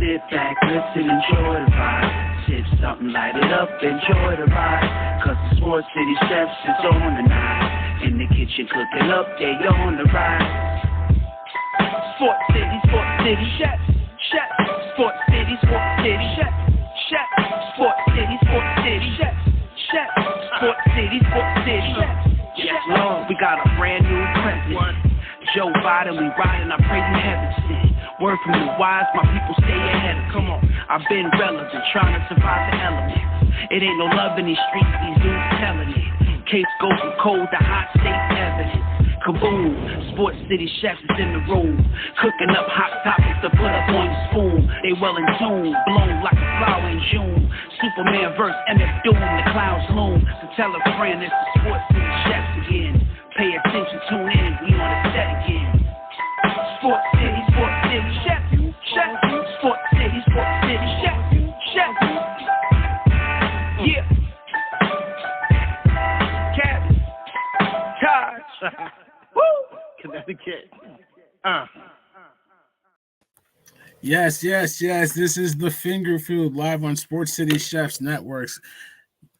sit back, listen, enjoy the ride. Sip something, light it up, enjoy the ride. Cause the Sports City Chefs is on the night. In the kitchen cooking up, they on the ride. Sports City Chefs, Chefs. Sports City Chefs, Chefs. Sports City Chefs, Chefs. Sports City Chefs. Yes, Lord, we got a brand new president. Joe Biden, we riding, I pray you heaven sent. Word from the wise, my people stay ahead of. Come on, I've been relevant, trying to survive the elements. It ain't no love in these streets, these dudes telling it. Case go from cold to hot, state's evidence. Kaboom, Sports City Chefs is in the room. Cooking up hot topics to put up on your spoon. They well in tune, blown like a flower in June. Superman verse MF Doom, the clouds loom. So tell a friend it's the Sports City Chefs again. Pay attention, tune in, we on the set again. Sports City Chefs, Chefs. Sports City Chefs, Chefs. Yeah. Cabin, Taj. Woo! Connecticut. Yes. This is the Finger Food live on Sports City Chefs Networks.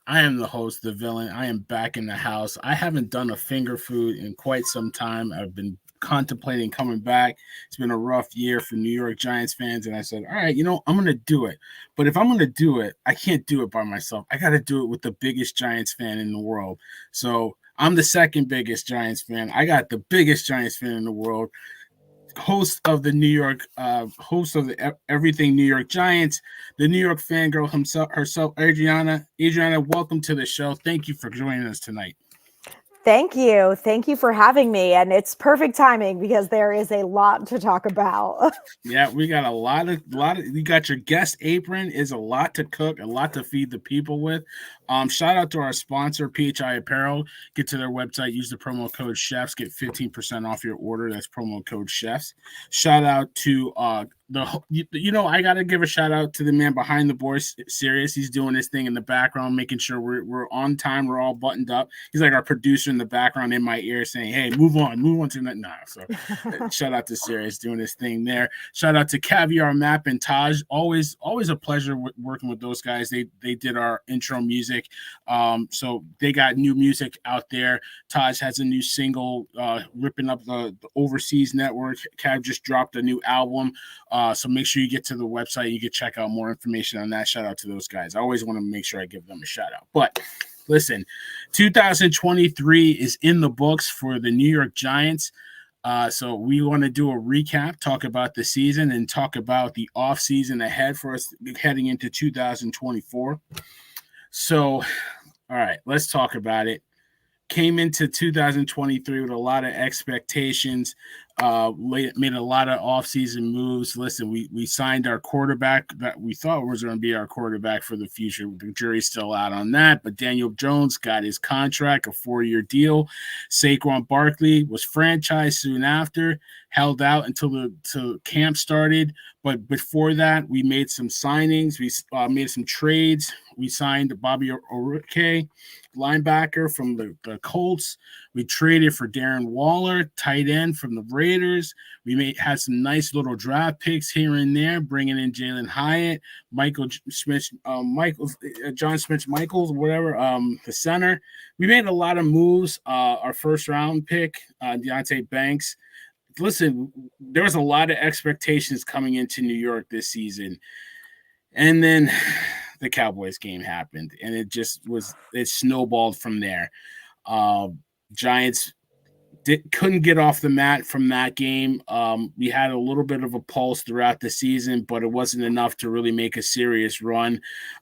I am the host, the villain. I am back in the house. I haven't done a finger food in quite some time. I've been contemplating coming back. It's been a rough year for New York Giants fans, and I said, all right, I'm going to do it. But if I'm going to do it, I can't do it by myself. I got to do it with the biggest Giants fan in the world. So I'm the second biggest Giants fan. I got the biggest Giants fan in the world. Host of the Everything New York Giants, the New York fangirl herself, Adrianna. Adrianna, welcome to the show. Thank you for joining us tonight. Thank you. Thank you for having me. And it's perfect timing because there is a lot to talk about. Yeah, we got a lot of you got your guest apron is a lot to cook, a lot to feed the people with. Shout out to our sponsor, PHI Apparel. Get to their website, use the promo code CHEFS, get 15% off your order. That's promo code CHEFS. Shout out to I got to give a shout out to the man behind the board, Sirius. He's doing his thing in the background, making sure we're on time, we're all buttoned up. He's like our producer in the background in my ear saying, hey, move on to that. Nah, so shout out to Sirius doing his thing there. Shout out to Caviar Map and Taj. Always a pleasure working with those guys. They did our intro music. So they got new music out there. Taj has a new single ripping up the overseas network. Cav just dropped a new album. So make sure you get to the website. You can check out more information on that. Shout out to those guys. I always want to make sure I give them a shout out. But listen, 2023 is in the books for the New York Giants. So we want to do a recap, talk about the season, and talk about the offseason ahead for us heading into 2024. So, all right, let's talk about it. Came into 2023 with a lot of expectations, made a lot of offseason moves. Listen, we signed our quarterback that we thought was going to be our quarterback for the future. The jury's still out on that, but Daniel Jones got his contract, a 4-year deal. Saquon Barkley was franchised soon after, held out until camp started. But before that, we made some signings. We made some trades. We signed Bobby Oruke, linebacker from the Colts. We traded for Darren Waller, tight end from the Raiders. We had some nice little draft picks here and there, bringing in Jalen Hyatt, John Smith-Michaels, whatever, the center. We made a lot of moves. Our first-round pick, Deonte Banks. Listen, there was a lot of expectations coming into New York this season. And then the Cowboys game happened, and it snowballed from there. Giants couldn't get off the mat from that game. We had a little bit of a pulse throughout the season, but it wasn't enough to really make a serious run.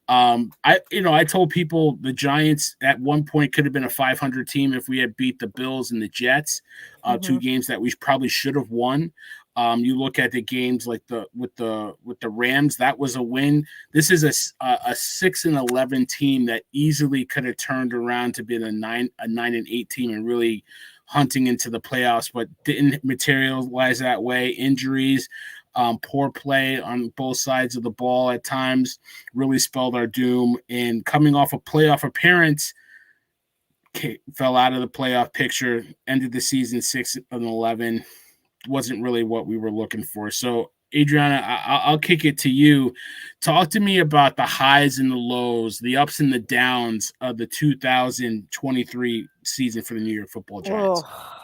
I told people the Giants at one point could have been a 500 team if we had beat the Bills and the Jets, two games that we probably should have won. You look at the games like with the Rams, that was a win. This is a 6-11 team that easily could have turned around to be a 9-8 team and really hunting into the playoffs, but didn't materialize that way. Injuries, poor play on both sides of the ball at times really spelled our doom. And coming off a playoff appearance, fell out of the playoff picture, ended the season 6-11. Wasn't really what we were looking for. So Adrianna, I'll kick it to you. Talk to me about the highs and the lows, the ups and the downs of the 2023 season for the New York Football Giants. Oh,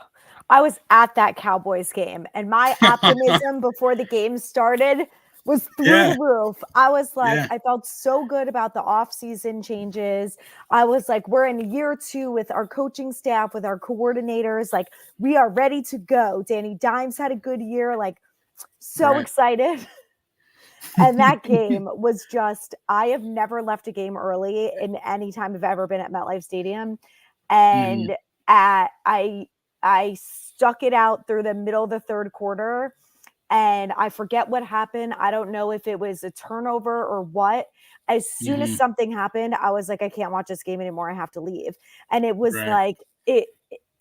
I was at that Cowboys game, and my optimism before the game started was through the roof. I was like, I felt so good about the offseason changes. I was like, we're in year 2 with our coaching staff, with our coordinators. Like, we are ready to go. Danny Dimes had a good year. Like, so excited. And that game was just, I have never left a game early in any time I've ever been at MetLife Stadium. And I stuck it out through the middle of the third quarter, and I forget what happened. I don't know if it was a turnover or what. As soon as something happened, I was like, I can't watch this game anymore. I have to leave. And it was like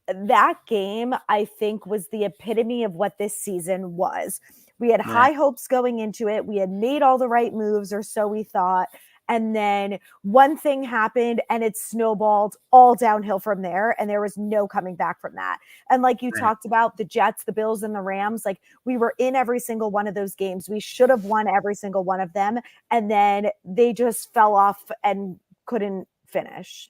that game, I think, was the epitome of what this season was. We had high hopes going into it. We had made all the right moves, or so we thought. And then one thing happened and it snowballed all downhill from there. And there was no coming back from that. And like you talked about, the Jets, the Bills, and the Rams, like, we were in every single one of those games. We should have won every single one of them. And then they just fell off and couldn't finish.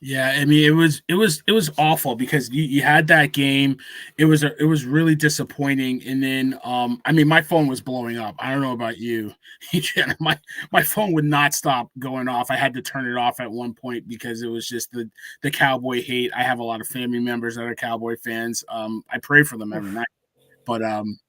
Yeah, I mean, it was awful because you had that game. It was really disappointing. And then I mean, my phone was blowing up. I don't know about you. my phone would not stop going off. I had to turn it off at one point because it was just the Cowboy hate. I have a lot of family members that are Cowboy fans. I pray for them every night. But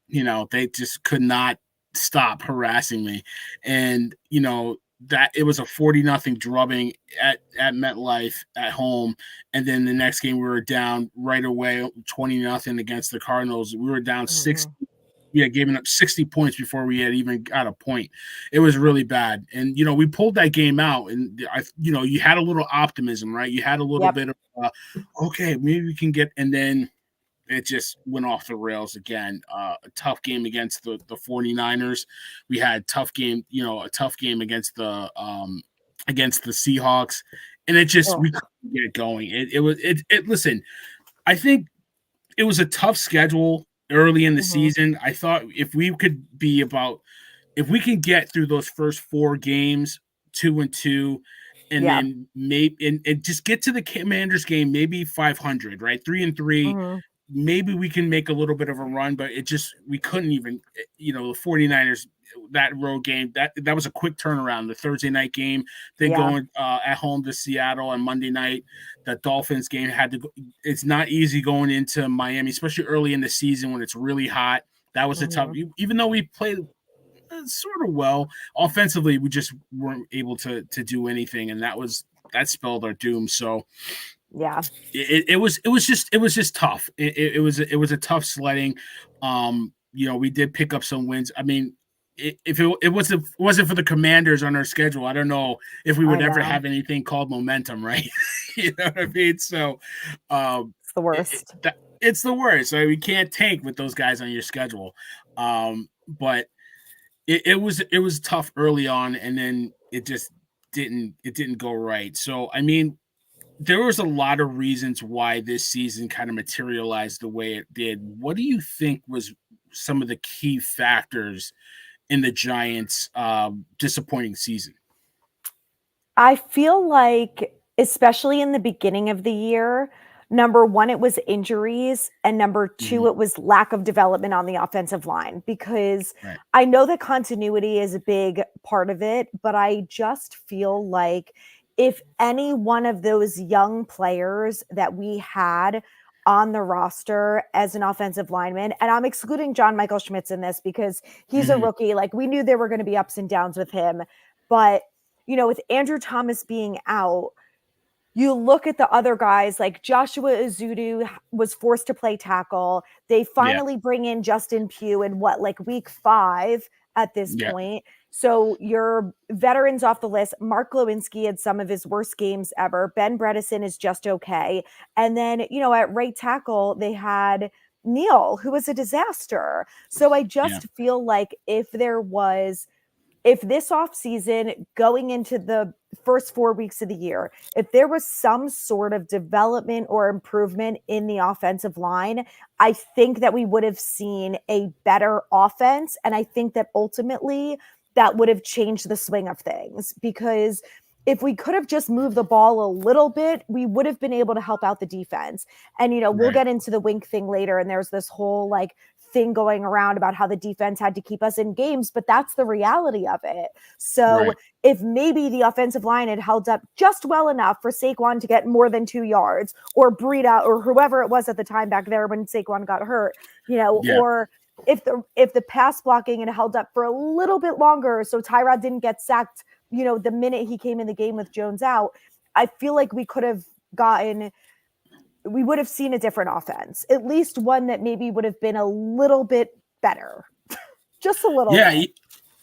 you know, they just could not stop harassing me. And you know, that it was a 40-0 drubbing at MetLife at home. And then the next game we were down right away 20-0 against the Cardinals. We were down 60. We had given up 60 points before we had even got a point. It was really bad. And, you know, we pulled that game out and you know, you had a little optimism, right? You had a little bit of, okay, maybe we can get, and then it just went off the rails again. A tough game against the 49ers. We had a tough game against the Seahawks. And it just we couldn't get it going. Listen, I think it was a tough schedule early in the season. I thought if we can get through those first 4 games 2-2, and then maybe and just get to the Commanders game, maybe 500, right? 3-3. Maybe we can make a little bit of a run, but we couldn't even, you know, the 49ers, that road game, that was a quick turnaround. The Thursday night game, they going at home to Seattle, and Monday night, the Dolphins game had to go. It's not easy going into Miami, especially early in the season when it's really hot. That was a tough, even though we played sort of well offensively, we just weren't able to do anything. And that spelled our doom. So, it was just tough. It was a tough sledding. You know, we did pick up some wins. I mean, if it wasn't for the Commanders on our schedule, I don't know if we would ever have anything called momentum, right? You know what I mean? So, it's the worst. It's the worst. So we can't tank with those guys on your schedule. But it was tough early on, and then it just didn't go right. So, I mean, there was a lot of reasons why this season kind of materialized the way it did. What do you think was some of the key factors in the Giants' disappointing season? I feel like, especially in the beginning of the year, number one, it was injuries, and number two, it was lack of development on the offensive line, because I know that continuity is a big part of it, but I just feel like if any one of those young players that we had on the roster as an offensive lineman, and I'm excluding John Michael Schmitz in this because he's a rookie, like, we knew there were going to be ups and downs with him. But, you know, with Andrew Thomas being out, you look at the other guys, like Joshua Ezeudu was forced to play tackle. They finally bring in Justin Pugh in week 5 at this point. So your veterans off the list. Mark Lewinsky had some of his worst games ever. Ben Bredesen is just okay. And then, you know, at right tackle, they had Neal, who was a disaster. So I just feel like if there was if this offseason, going into the first 4 weeks of the year, if there was some sort of development or improvement in the offensive line, I think that we would have seen a better offense. And I think that ultimately that would have changed the swing of things, because if we could have just moved the ball a little bit, we would have been able to help out the defense. And, we'll get into the Wink thing later. And there's this whole like thing going around about how the defense had to keep us in games, but that's the reality of it. So if maybe the offensive line had held up just well enough for Saquon to get more than 2 yards, or Breida, or whoever it was at the time back there when Saquon got hurt, or if the pass blocking had held up for a little bit longer, so Tyrod didn't get sacked, the minute he came in the game with Jones out, I feel like we would have seen a different offense, at least one that maybe would have been a little bit better, just a little bit.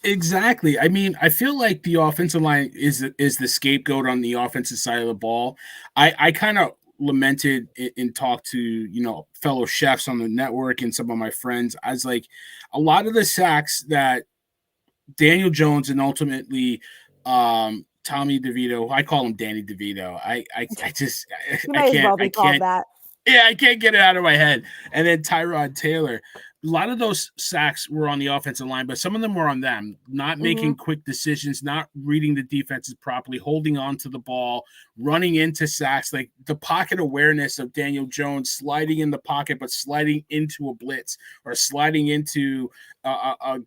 Exactly. I mean, I feel like the offensive line is the scapegoat on the offensive side of the ball. I kind of lamented and talked to, fellow chefs on the network and some of my friends. I was like, a lot of the sacks that Daniel Jones and ultimately Tommy DeVito, I call him Danny DeVito. I can't. That. Yeah, I can't get it out of my head. And then Tyrod Taylor. A lot of those sacks were on the offensive line, but some of them were on them, not making quick decisions, not reading the defenses properly, holding on to the ball, running into sacks, like the pocket awareness of Daniel Jones sliding in the pocket, but sliding into a blitz or sliding into a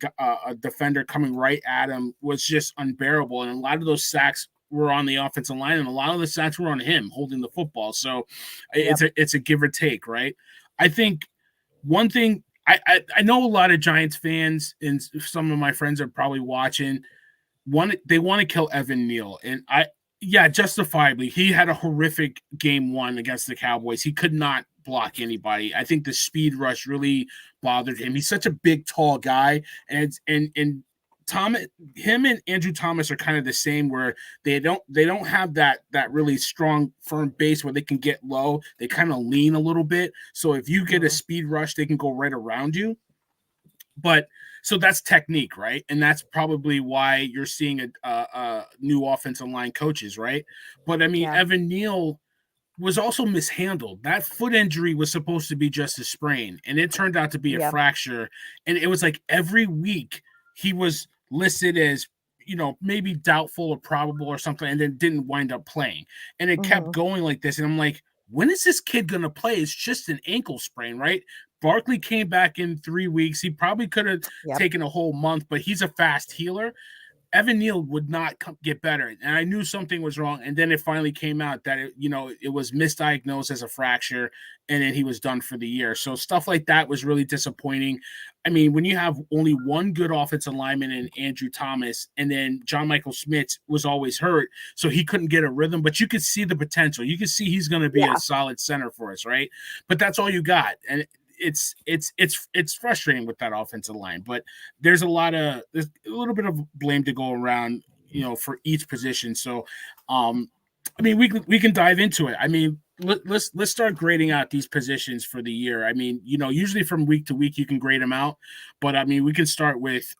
defender coming right at him was just unbearable. And a lot of those sacks were on the offensive line, and a lot of the sacks were on him holding the football. So it's a give or take, right? I think one thing, I know a lot of Giants fans, and some of my friends are probably watching, they want to kill Evan Neal. And justifiably, he had a horrific game one against the Cowboys. He could not block anybody. I think the speed rush really bothered him. He's such a big, tall guy, and him and Andrew Thomas are kind of the same, where they don't have that really strong, firm base where they can get low. They kind of lean a little bit. So if you get a speed rush, they can go right around you. But so that's technique, right? And that's probably why you're seeing a new offensive line coaches, right? But I mean, Evan Neal was also mishandled. That foot injury was supposed to be just a sprain, and it turned out to be a fracture. And it was like every week he was listed as, maybe doubtful or probable or something, and then didn't wind up playing. And it kept going like this. And I'm like, when is this kid going to play? It's just an ankle sprain, right? Barkley came back in 3 weeks. He probably could have taken a whole month, but he's a fast healer. Evan Neal would not get better. And I knew something was wrong. And then it finally came out that, it was misdiagnosed as a fracture, and then he was done for the year. So stuff like that was really disappointing. I mean, when you have only one good offensive lineman in Andrew Thomas, and then John Michael Schmitz was always hurt, so he couldn't get a rhythm, but you could see the potential. You could see he's going to be a solid center for us, right? But that's all you got. And it's frustrating with that offensive line, but there's a little bit of blame to go around, for each position. So, I mean, we can dive into it. I mean, let's start grading out these positions for the year. I mean, usually from week to week you can grade them out, but I mean, we can start with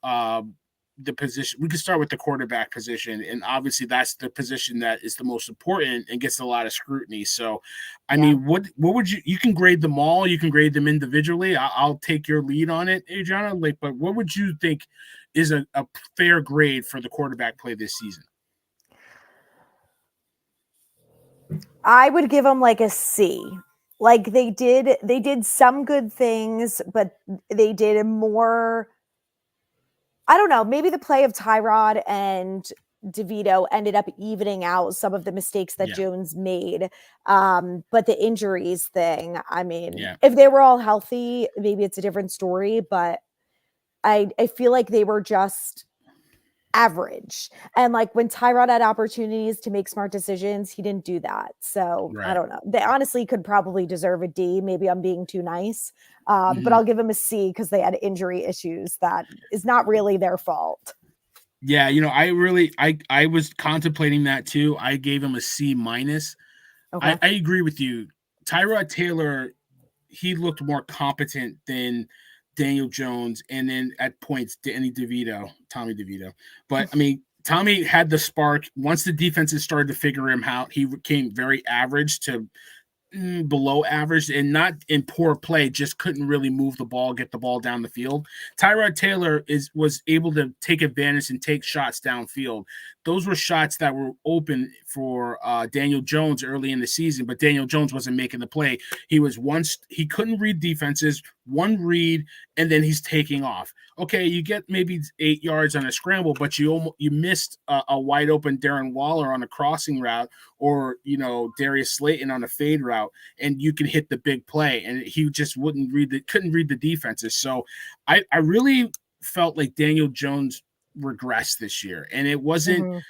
the position. We can start with the quarterback position, and obviously that's the position that is the most important and gets a lot of scrutiny. So, I mean, what would you can grade them all? You can grade them individually. I'll take your lead on it, Adrianna. But what would you think is a fair grade for the quarterback play this season? I would give them like a C. Like they did some good things, but they did more. I don't know, maybe the play of Tyrod and DeVito ended up evening out some of the mistakes that Jones made. But the injuries thing, I mean, if they were all healthy, maybe it's a different story, but I feel like they were just average. And like when Tyrod had opportunities to make smart decisions, he didn't do that. So I don't know. They honestly could probably deserve a D. Maybe I'm being too nice. But I'll give them a C because they had injury issues. That is not really their fault. Yeah, I was contemplating that too. I gave him a C minus. Okay. I agree with you. Tyrod Taylor, he looked more competent than Daniel Jones, and then at points Tommy DeVito. But I mean, Tommy had the spark. Once the defenses started to figure him out, he became very average to below average and not in poor play, just couldn't really move the ball, get the ball down the field. Tyrod Taylor was able to take advantage and take shots downfield. Those were shots that were open for Daniel Jones early in the season, but Daniel Jones wasn't making the play. He couldn't read defenses, one read, and then he's taking off. Okay, you get maybe 8 yards on a scramble, but you missed a wide open Darren Waller on a crossing route, or Darius Slayton on a fade route, and you can hit the big play. And he just couldn't read the defenses. So I really felt like Daniel Jones regressed this year, and it wasn't.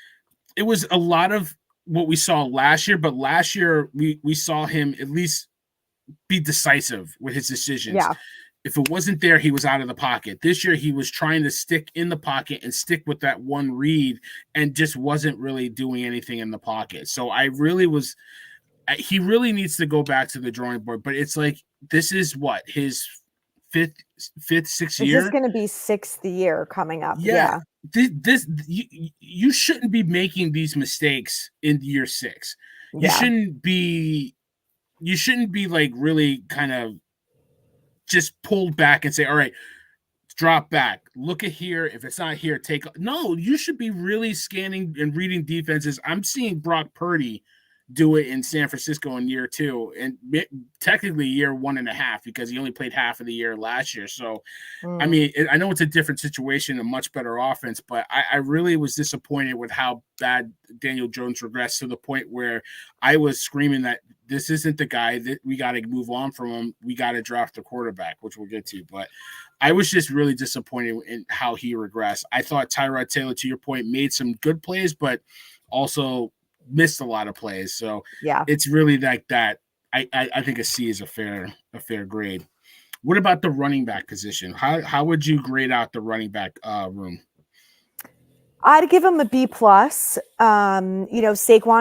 It was a lot of what we saw last year, but last year we saw him at least be decisive with his decisions. Yeah. If it wasn't there, he was out of the pocket. This year, he was trying to stick in the pocket and stick with that one read and just wasn't really doing anything in the pocket. So he really needs to go back to the drawing board. But it's like, this is what, his sixth year? This is going to be 6th year coming up. Yeah. You shouldn't be making these mistakes in year 6. You shouldn't be like really kind of just pulled back and say, all right, drop back, look at here. If it's not here, no, you should be really scanning and reading defenses. I'm seeing Brock Purdy do it in San Francisco in year 2, and technically year 1.5, because he only played half of the year last year. So, I mean, I know it's a different situation, a much better offense, but I really was disappointed with how bad Daniel Jones regressed, to the point where I was screaming that this isn't the guy, that we got to move on from him. We got to draft a quarterback, which we'll get to. But I was just really disappointed in how he regressed. I thought Tyrod Taylor, to your point, made some good plays, but also missed a lot of plays. So yeah, it's really like that. I think a C is a fair grade. What about the running back position? How would you grade out the running back room? I'd give him a B+. Saquon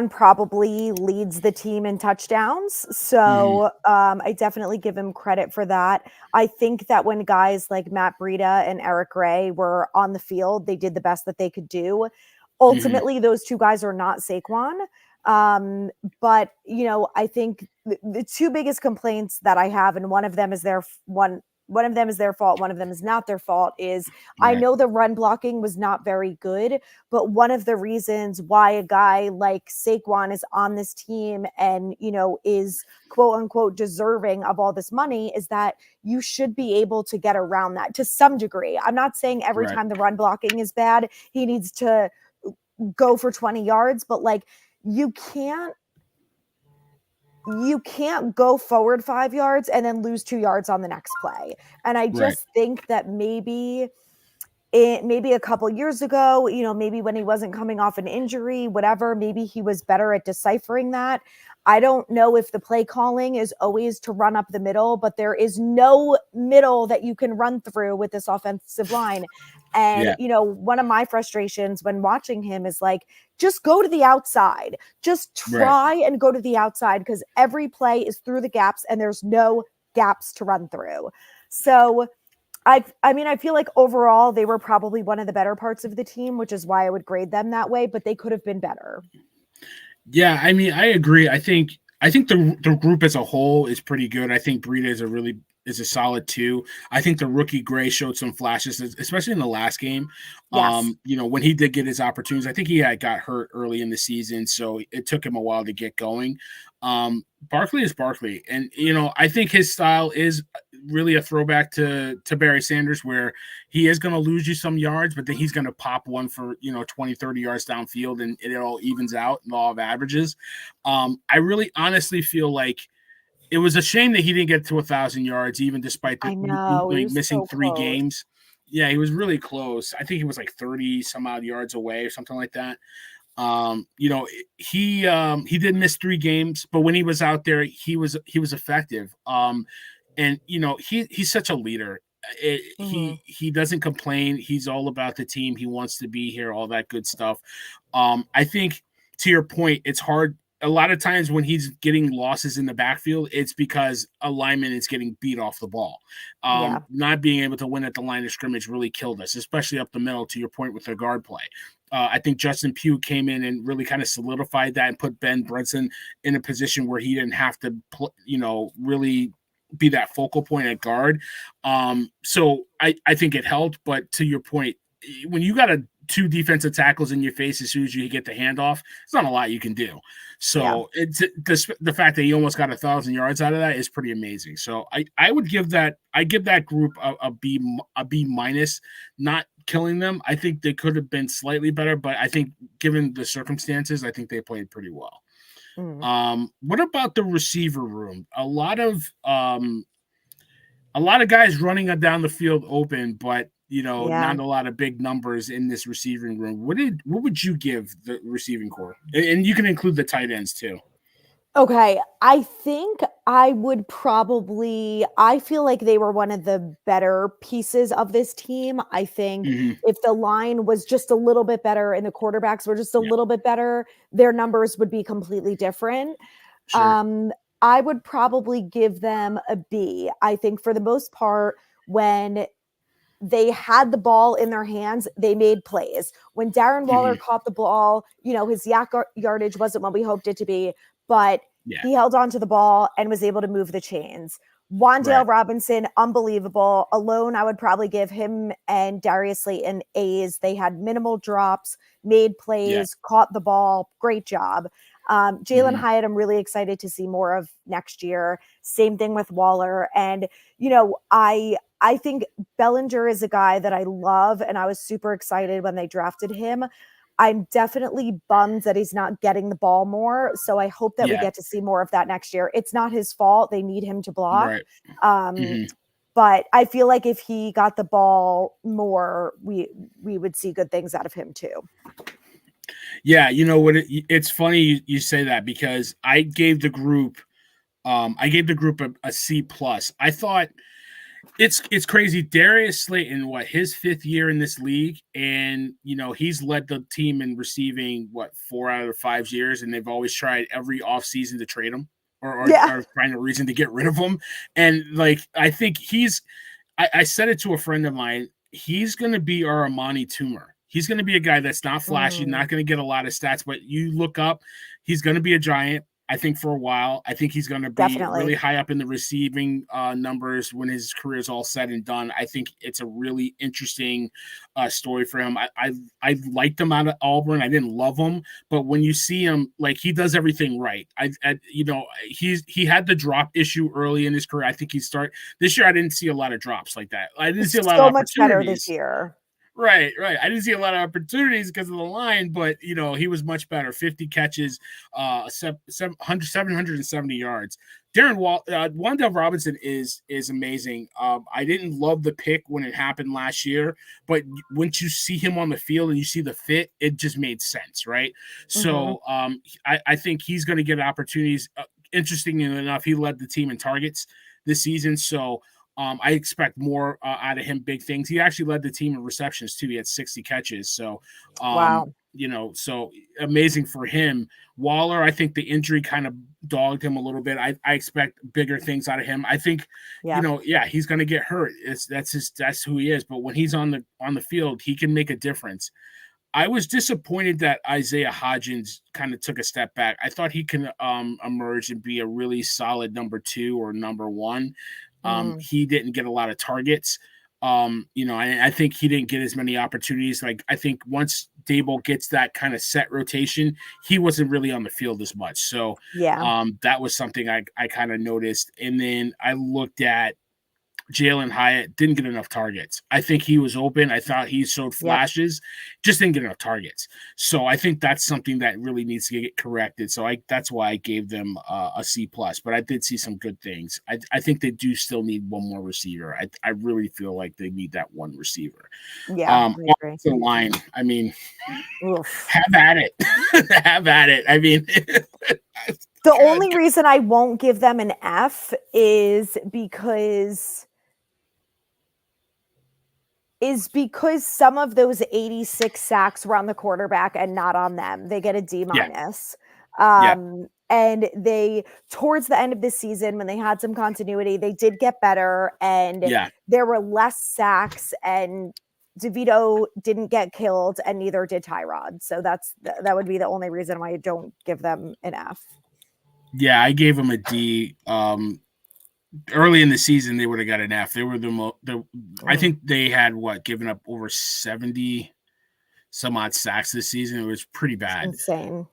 probably leads the team in touchdowns. So I definitely give him credit for that. I think that when guys like Matt Breida and Eric Gray were on the field, they did the best that they could do. Ultimately, those two guys are not Saquon. But, I think the two biggest complaints that I have, and one of them is one of them is their fault, one of them is not their fault, is I know the run blocking was not very good, but one of the reasons why a guy like Saquon is on this team and, is quote unquote deserving of all this money is that you should be able to get around that to some degree. I'm not saying every time the run blocking is bad, he needs to go for 20 yards, but like you can't go forward 5 yards and then lose 2 yards on the next play. And I just think that maybe a couple years ago, maybe when he wasn't coming off an injury, whatever, maybe he was better at deciphering that. I don't know if the play calling is always to run up the middle, but there is no middle that you can run through with this offensive line. And, one of my frustrations when watching him is like, just go to the outside, just try and go to the outside, because every play is through the gaps and there's no gaps to run through. So I feel like overall they were probably one of the better parts of the team, which is why I would grade them that way, but they could have been better. Yeah, I mean, I agree. I think the group as a whole is pretty good. I think Breida is a solid 2. I think the rookie Gray showed some flashes, especially in the last game. Yes. When he did get his opportunities, I think he got hurt early in the season, so it took him a while to get going. Barkley is Barkley, and I think his style is really a throwback to Barry Sanders, where he is going to lose you some yards, but then he's going to pop one for 20, 30 yards downfield, and it all evens out in law of averages. I really honestly feel like it was a shame that he didn't get to 1,000 yards, even despite missing 3 games. Yeah, he was really close. I think he was like 30 some odd yards away or something like that. He did miss 3 games, but when he was out there, he was effective. And he's such a leader. He doesn't complain. He's all about the team. He wants to be here, all that good stuff. I think, to your point, it's hard a lot of times when he's getting losses in the backfield, it's because a lineman is getting beat off the ball. Not being able to win at the line of scrimmage really killed us, especially up the middle, to your point with the guard play. I think Justin Pugh came in and really kind of solidified that and put Ben Brunson in a position where he didn't have to, really be that focal point at guard. So I think it helped. But to your point, when you got two defensive tackles in your face as soon as you get the handoff, it's not a lot you can do. So it's the fact that he almost got 1,000 yards out of that is pretty amazing. So I would give that group a B minus, not killing them. I think they could have been slightly better, but I think given the circumstances, I think they played pretty well. What about the receiver room? A lot of guys running down the field open, but not a lot of big numbers in this receiving room. What would you give the receiving core? And you can include the tight ends too. Okay, I think I feel like they were one of the better pieces of this team. I think if the line was just a little bit better and the quarterbacks were just a little bit better, their numbers would be completely different. Sure. I would probably give them a B. I think for the most part, when they had the ball in their hands, they made plays. When Darren Waller caught the ball, his yardage wasn't what we hoped it to be, but he held on to the ball and was able to move the chains. Wan'Dale Robinson, unbelievable. Alone, I would probably give him and Darius Slayton A's. They had minimal drops, made plays, caught the ball. Great job. Jalen Hyatt, I'm really excited to see more of next year. Same thing with Waller. And, I think Bellinger is a guy that I love, and I was super excited when they drafted him. I'm definitely bummed that he's not getting the ball more. So I hope that we get to see more of that next year. It's not his fault. They need him to block. Right. But I feel like if he got the ball more, we would see good things out of him too. Yeah, it's funny you say that, because I gave the group a C plus. I thought it's crazy. Darius Slayton, his 5th year in this league, and he's led the team in receiving 4 out of 5 years, and they've always tried every offseason to trade him or find a reason to get rid of him. And I think I said it to a friend of mine, he's going to be our Amani Toomer. He's going to be a guy that's not flashy, not going to get a lot of stats, but you look up, he's going to be a giant, I think, for a while. I think he's going to be really high up in the receiving numbers when his career is all said and done. I think it's a really interesting story for him. I liked him out of Auburn. I didn't love him, but when you see him, he does everything right. He had the drop issue early in his career. I think this year. I didn't see a lot of drops like that. I didn't see a lot of opportunities. So much better this year. Right. I didn't see a lot of opportunities because of the line, but he was much better. 50 catches, 770 yards. Wan'Dale Robinson is amazing. I didn't love the pick when it happened last year, but once you see him on the field and you see the fit, it just made sense, right? So I think he's going to get opportunities. Interestingly enough, he led the team in targets this season, so I expect more out of him, big things. He actually led the team in receptions too. He had 60 catches. So, wow. So amazing for him. Waller, I think the injury kind of dogged him a little bit. I expect bigger things out of him. I think, he's going to get hurt. That's who he is. But when he's on the field, he can make a difference. I was disappointed that Isaiah Hodgins kind of took a step back. I thought he can emerge and be a really solid number 2 or number 1. He didn't get a lot of targets. I think he didn't get as many opportunities. I think once Dable gets that kind of set rotation, he wasn't really on the field as much. So that was something I kind of noticed. And then I looked at Jalen Hyatt, didn't get enough targets. I think he was open. I thought he showed flashes, just didn't get enough targets. So I think that's something that really needs to get corrected. So that's why I gave them a C plus. But I did see some good things. I think they do still need one more receiver. I really feel like they need that one receiver. Yeah, the line. I mean, have at it. Have at it. I mean. The only reason I won't give them an F is because some of those 86 sacks were on the quarterback and not on them. They get a D minus. And they, towards the end of this season, when they had some continuity, they did get better, and there were less sacks, and DeVito didn't get killed, and neither did Tyrod. So that would be the only reason why I don't give them an F. Yeah, I gave them a D. Early in the season, they would have got an F. They were I think they had given up over 70 some odd sacks this season. It was pretty bad. It's insane.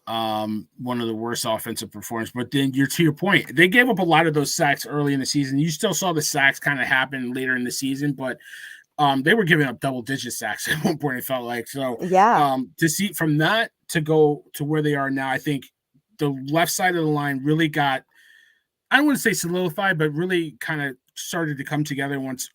One of the worst offensive performances. But then to your point, they gave up a lot of those sacks early in the season. You still saw the sacks kind of happen later in the season, but they were giving up double-digit sacks at one point, it felt like. So to see from that to go to where they are now, I think the left side of the line really got, I don't want to say solidified, but really kind of started to come together once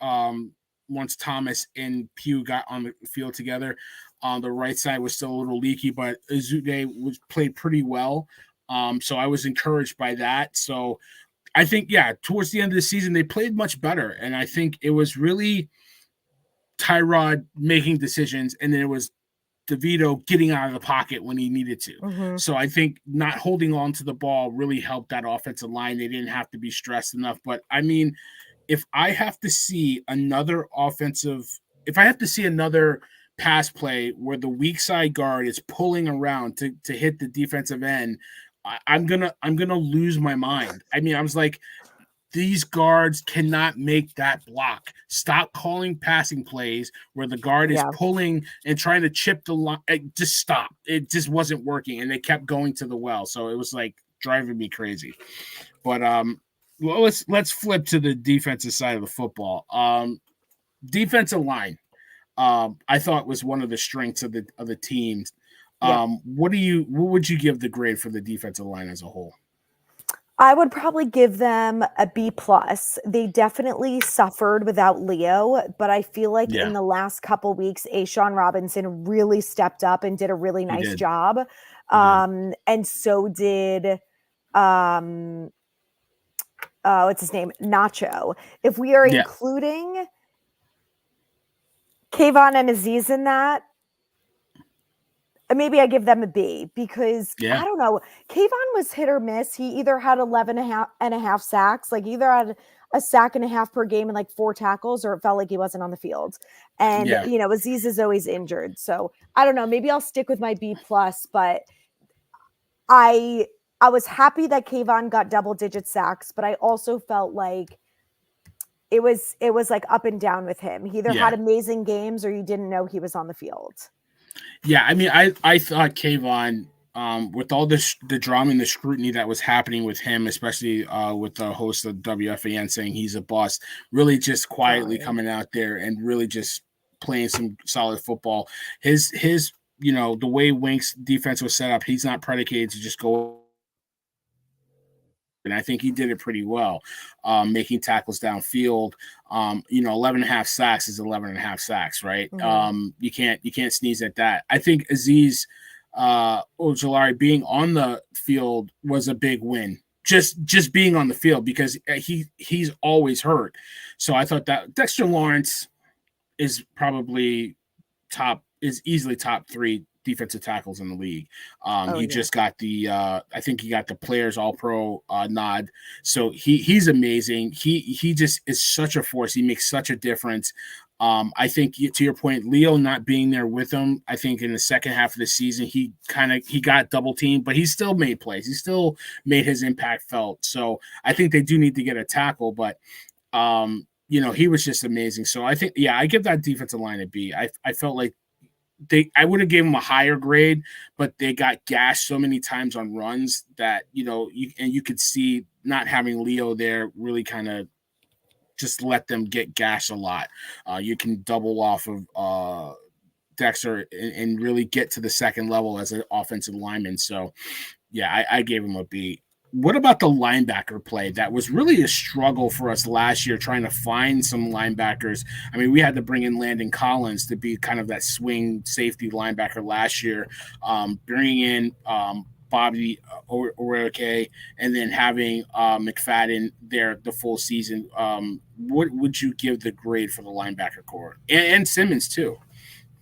Thomas and Pugh got on the field together. The right side was still a little leaky, but Azude played pretty well. So I was encouraged by that. So I think, towards the end of the season, they played much better. And I think it was really Tyrod making decisions, and then it was DeVito getting out of the pocket when he needed to. Mm-hmm. So I think not holding on to the ball really helped that offensive line. They didn't have to be stressed enough. But, I mean, if I have to see another pass play where the weak side guard is pulling around to hit the defensive end, I'm gonna lose my mind. I mean, I was like, these guards cannot make that block. Stop calling passing plays where the guard is pulling and trying to chip the line. Just stop. It just wasn't working, and they kept going to the well. So it was like driving me crazy. But well, let's flip to the defensive side of the football. Defensive line, I thought was one of the strengths of the teams. What would you give the grade for the defensive line as a whole? I would probably give them a B+. They definitely suffered without Leo, but I feel like in the last couple weeks, A'Shawn Robinson really stepped up and did a really nice job. And so did what's his name? Nacho. If we are including Kayvon and Aziz in that, maybe I give them a B, because I don't know. Kayvon was hit or miss. He either had 11 and a half sacks, like either had a sack and a half per game and like 4 tackles, or it felt like he wasn't on the field. And, Aziz is always injured. So I don't know. Maybe I'll stick with my B+, but I was happy that Kayvon got double-digit sacks, but I also felt like it was like up and down with him. He either had amazing games or you didn't know he was on the field. Yeah, I mean, I thought Kayvon, with all the drama and the scrutiny that was happening with him, especially with the host of WFAN saying he's a bust, really just quietly coming out there and really just playing some solid football. His the way Wink's defense was set up, he's not predicated to just go. And I think he did it pretty well, making tackles downfield. 11 and a half sacks is 11 and a half sacks, right? Mm-hmm. You can't sneeze at that. I think Aziz Ojulari being on the field was a big win. Just being on the field, because he's always hurt. So I thought that Dexter Lawrence is easily top 3 defensive tackles in the league. Just got I think he got the Players All-Pro nod. So he's amazing. He just is such a force. He makes such a difference. I think, to your point, Leo not being there with him, I think in the second half of the season, he got double teamed, but he still made plays. He still made his impact felt. So I think they do need to get a tackle, but he was just amazing. So I think, I give that defensive line a B. I felt like I would have given them a higher grade, but they got gashed so many times on runs that, you could see not having Leo there really kind of just let them get gashed a lot. You can double off of Dexter and really get to the second level as an offensive lineman. So, I gave him a B. What about the linebacker play? That was really a struggle for us last year, trying to find some linebackers. I mean, we had to bring in Landon Collins to be kind of that swing safety linebacker last year, bringing in Bobby Oruke, and then having McFadden there the full season. What would you give the grade for the linebacker core? And Simmons, too.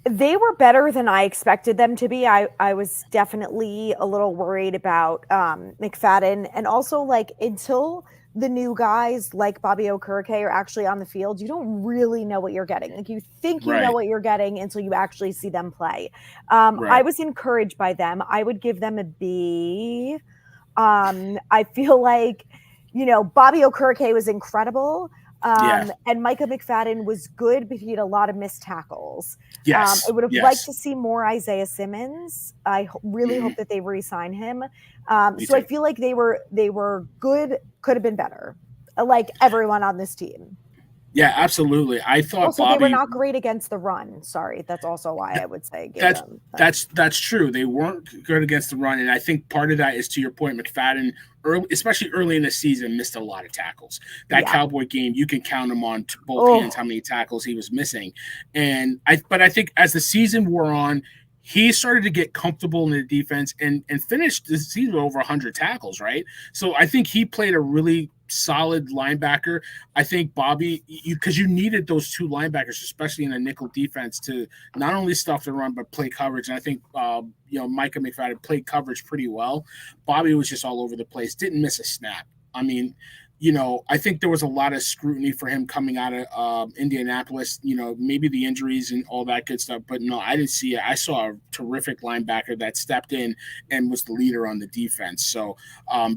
They were better than I expected them to be. I was definitely a little worried about McFadden, and also like until the new guys like Bobby Okereke are actually on the field, you don't really know what you're getting. Like you think you know what you're getting until you actually see them play. I was encouraged by them. I would give them a B. I feel like, Bobby Okereke was incredible. And Micah McFadden was good, but he had a lot of missed tackles. I would have liked to see more Isaiah Simmons. I really hope that they re-sign him. So I feel like they were good, could have been better, like everyone on this team. Yeah, absolutely. I thought also Bobby, they were not great against the run. Sorry, that's also why I would say that's true. They weren't good against the run, and I think part of that is to your point. McFadden, especially early in the season, missed a lot of tackles. That Cowboy game, you can count him on both hands how many tackles he was missing. But I think as the season wore on, he started to get comfortable in the defense and finished the season with over 100 tackles, right? So I think he played a really solid linebacker. I think Bobby, because you needed those two linebackers, especially in a nickel defense, to not only stuff the run but play coverage. And I think Micah McFadden played coverage pretty well. Bobby was just all over the place, didn't miss a snap. I mean, I think there was a lot of scrutiny for him coming out of Indianapolis, maybe the injuries and all that good stuff. But no, I didn't see it. I saw a terrific linebacker that stepped in and was the leader on the defense. So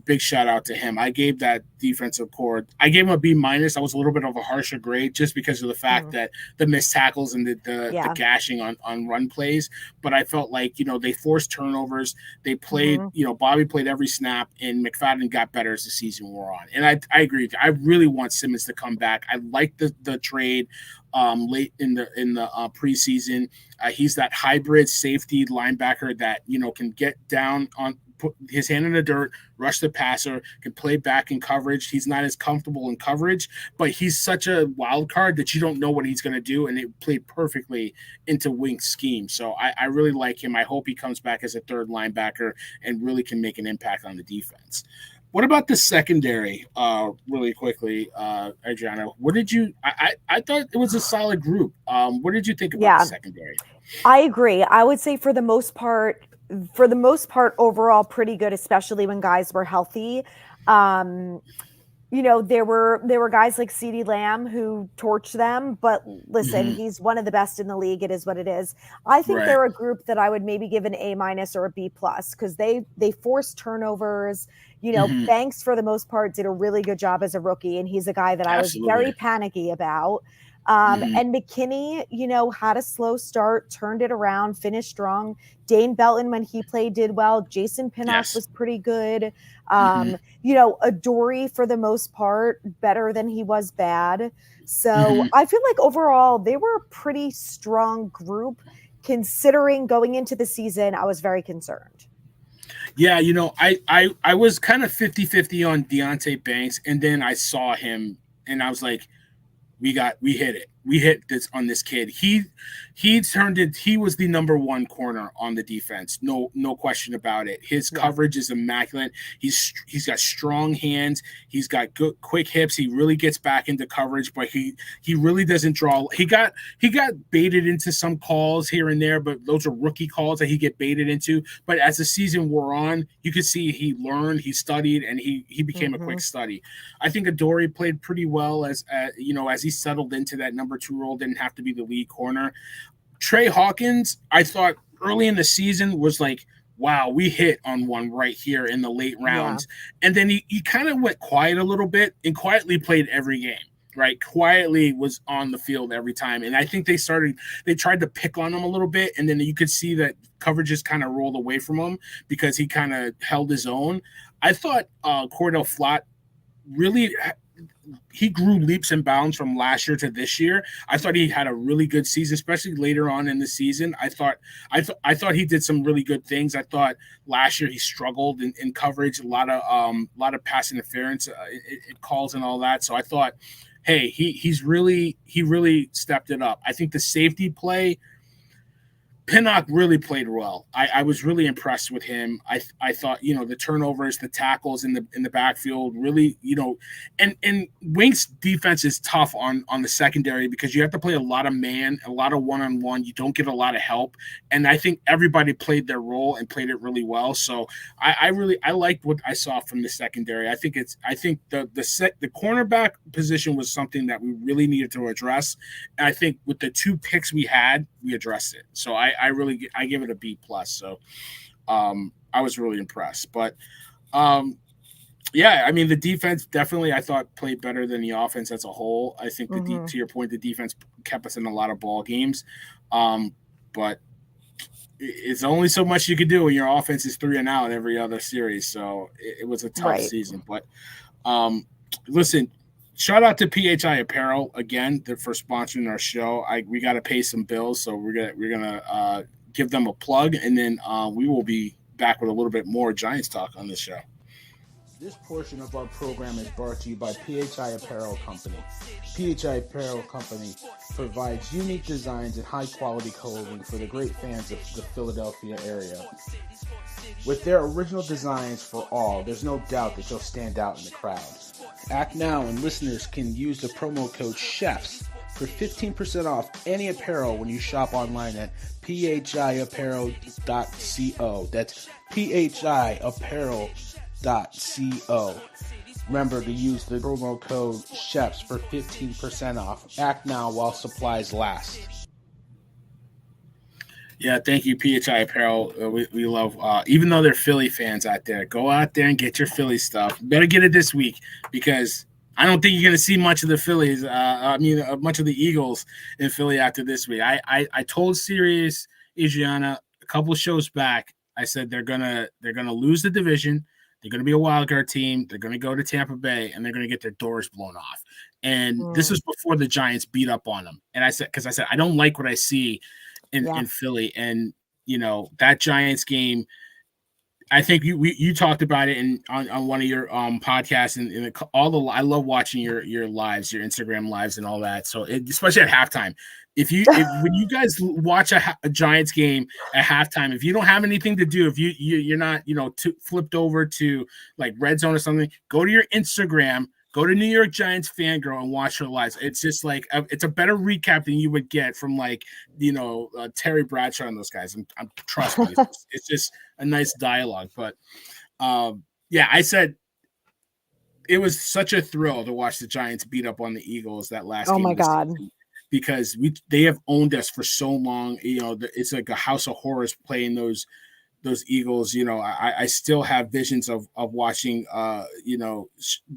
big shout out to him. I gave that defensive core, I gave him a B-. I was a little bit of a harsher grade just because of the fact that the missed tackles and the gashing on run plays. But I felt like, they forced turnovers. They played, Bobby played every snap, and McFadden got better as the season wore on. And I agree with you. I really want Simmons to come back. I like the trade late in the preseason. He's that hybrid safety linebacker that can get down on, put his hand in the dirt, rush the passer, can play back in coverage. He's not as comfortable in coverage, but he's such a wild card that you don't know what he's going to do, and it played perfectly into Wink's scheme. So I really like him. I hope he comes back as a third linebacker and really can make an impact on the defense. What about the secondary? Really quickly, Adrianna, what did you? I thought it was a solid group. What did you think about the secondary? I agree. I would say for the most part, overall, pretty good, especially when guys were healthy. There were guys like CeeDee Lamb who torched them, but listen, he's one of the best in the league. It is what it is. I think they're a group that I would maybe give an A- or a B+ because they forced turnovers. Banks for the most part did a really good job as a rookie, and he's a guy that I was very panicky about. And McKinney, had a slow start, turned it around, finished strong. Dane Belton, when he played, did well. Jason Pinnock was pretty good. Adoree, for the most part, better than he was bad. So I feel like overall they were a pretty strong group, considering going into the season, I was very concerned. Yeah, I was kind of 50-50 on Deonte Banks, and then I saw him, and I was like, we hit it. We hit this on this kid. He turned it. He was the number one corner on the defense. No question about it. His coverage is immaculate. He's got strong hands. He's got good quick hips. He really gets back into coverage, but he really doesn't draw. He got baited into some calls here and there, but those are rookie calls that he get baited into. But as the season wore on, you could see he learned, he studied, and he became a quick study. I think Adoree played pretty well as he settled into that number 2 role, didn't have to be the lead corner. Trey Hawkins, I thought early in the season was like, wow, we hit on one right here in the late rounds. And then he kind of went quiet a little bit and quietly played every game, right? Quietly was on the field every time. And I think they tried to pick on him a little bit. And then you could see that coverages kind of rolled away from him because he kind of held his own. I thought Cordell Flott really – he grew leaps and bounds from last year to this year. I thought he had a really good season, especially later on in the season. I thought he did some really good things. I thought last year he struggled in coverage, a lot of pass interference calls and all that. So I thought, hey, he really stepped it up. I think the safety play, Pinnock really played well. I was really impressed with him. I thought, the turnovers, the tackles in the backfield really, and Wink's defense is tough on the secondary because you have to play a lot of man, a lot of one-on-one. You don't get a lot of help. And I think everybody played their role and played it really well. So I liked what I saw from the secondary. I think the cornerback position was something that we really needed to address. And I think with the 2 picks we had, we addressed it. So I give it a B+. So I was really impressed. But yeah, I mean, the defense definitely I thought played better than the offense as a whole. I think to your point, the defense kept us in a lot of ball games. But it's only so much you can do when your offense is 3-0 every other series. So it was a tough season. But listen, shout out to PHI Apparel again for sponsoring our show. We got to pay some bills, so we're gonna give them a plug, and then we will be back with a little bit more Giants talk on this show. This portion of our program is brought to you by PHI Apparel Company. PHI Apparel Company provides unique designs and high-quality clothing for the great fans of the Philadelphia area. With their original designs for all, there's no doubt that you'll stand out in the crowd. Act now and listeners can use the promo code CHEFS for 15% off any apparel when you shop online at phiapparel.co. That's phiapparel.co. Remember to use the promo code CHEFS for 15% off. Act now while supplies last. Yeah, thank you, PHI Apparel. We love, even though they're Philly fans out there, go out there and get your Philly stuff. Better get it this week because I don't think you're going to see much of the Phillies. Much of the Eagles in Philly after this week. I told Sirius Adrianna a couple shows back. I said they're gonna lose the division. They're going to be a wild card team. They're going to go to Tampa Bay, and they're going to get their doors blown off. And this was before the Giants beat up on them. And I said, I don't like what I see in Philly. And, that Giants game, I think you talked about it on one of your podcasts and I love watching your lives, your Instagram lives and all that. So especially at halftime, when you guys watch a Giants game at halftime, if you don't have anything to do, if you're not flipped over to like Red Zone or something, go to your Instagram, go to NewYorkGiantsFanGirl and watch her lives. It's just like it's a better recap than you would get from Terry Bradshaw and those guys. I'm trust me, it's just a nice dialogue. But I said it was such a thrill to watch the Giants beat up on the Eagles that last game. Oh my God. Because they have owned us for so long. It's like a house of horrors playing those Eagles. I still have visions of watching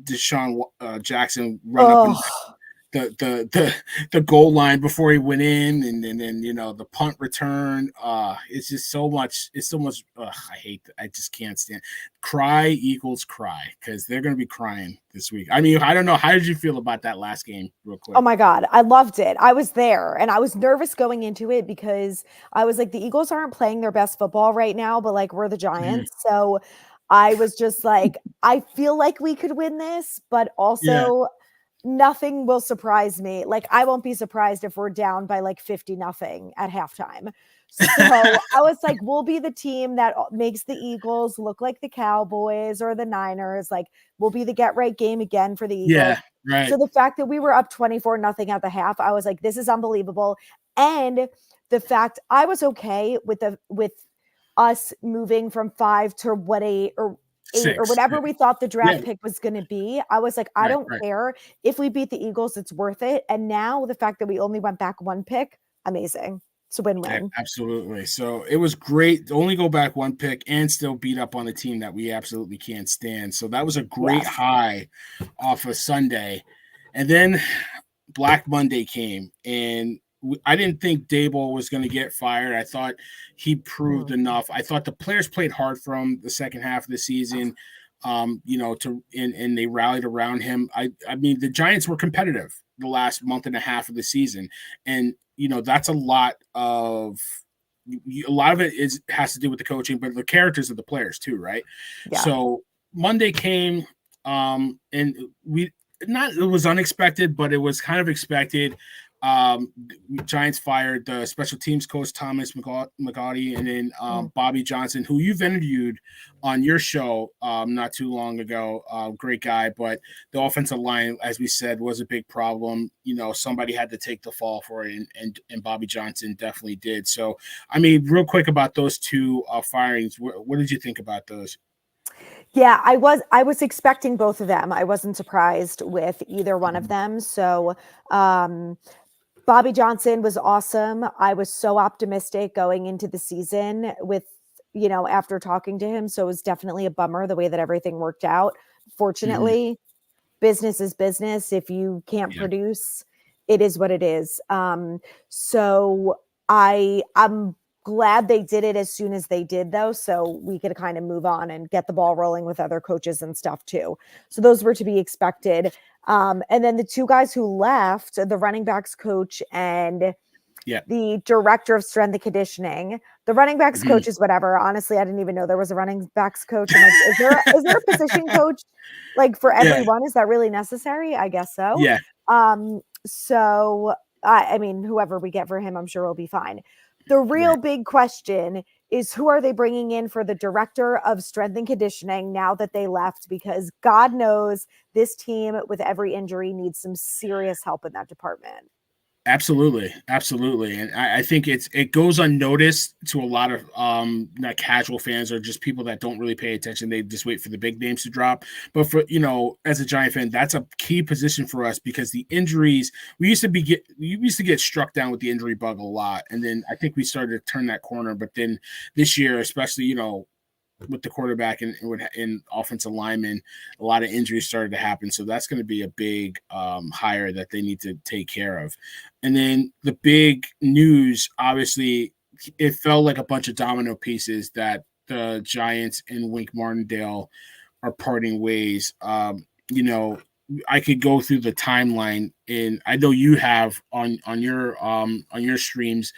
Deshaun Jackson run up and the goal line before he went in, and then the punt return. It's just so much. It's so much. I hate that. I just can't stand. Cry Eagles cry because they're going to be crying this week. I mean, I don't know. How did you feel about that last game, real quick? Oh my God, I loved it. I was there, and I was nervous going into it because I was like, the Eagles aren't playing their best football right now, but like we're the Giants, so I was just like, I feel like we could win this, but also. Nothing will surprise me. Like, I won't be surprised if we're down by like 50-0 at halftime. So I was like, we'll be the team that makes the Eagles look like the Cowboys or the Niners. Like, we'll be the get right game again for the Eagles. Yeah, right. So the fact that we were up 24-0 at the half, I was like, this is unbelievable. And the fact I was okay with us moving from 5 to 8 or 6 or whatever we thought the draft pick was going to be. I was like, I don't care if we beat the Eagles, it's worth it. And now the fact that we only went back 1 pick, amazing. It's a win-win. Yeah, absolutely. So it was great to only go back 1 pick and still beat up on the team that we absolutely can't stand. So that was a great high off of Sunday. And then Black Monday came, and I didn't think Dable was going to get fired. I thought he proved enough. I thought the players played hard for him the second half of the season, and they rallied around him. I mean, the Giants were competitive the last month and a half of the season, and that's a lot of it has to do with the coaching, but the characters of the players too, right? Yeah. So Monday came, and it was unexpected, but it was kind of expected. Giants fired the special teams coach Thomas McGaughey, and then Bobby Johnson, who you've interviewed on your show not too long ago. Great guy, but the offensive line, as we said, was a big problem. Somebody had to take the fall for it, and Bobby Johnson definitely did. So, I mean, real quick about those two firings, what did you think about those? Yeah, I was expecting both of them. I wasn't surprised with either one of them. So, Bobby Johnson was awesome. I was so optimistic going into the season with, after talking to him. So it was definitely a bummer the way that everything worked out. Fortunately, business is business. If you can't produce, it is what it is. So I'm glad they did it as soon as they did, though, so we could kind of move on and get the ball rolling with other coaches and stuff too. So those were to be expected. And then the two guys who left, the running backs coach and the director of strength and conditioning. The running backs coach is whatever. Honestly, I didn't even know there was a running backs coach. I'm like, is there a position coach like for everyone? Is that really necessary? I guess so. Yeah. So I mean, whoever we get for him, I'm sure will be fine. The real big question is, who are they bringing in for the director of strength and conditioning now that they left? Because God knows this team with every injury needs some serious help in that department. Absolutely. And I think it goes unnoticed to a lot of not casual fans or just people that don't really pay attention. They just wait for the big names to drop. But for as a Giant fan, that's a key position for us, because the injuries, we used to get struck down with the injury bug a lot, and then I think we started to turn that corner. But then this year, especially with the quarterback and offensive linemen, a lot of injuries started to happen. So that's going to be a big hire that they need to take care of. And then the big news, obviously, it felt like a bunch of domino pieces that the Giants and Wink Martindale are parting ways. I could go through the timeline, and I know you have on your streams.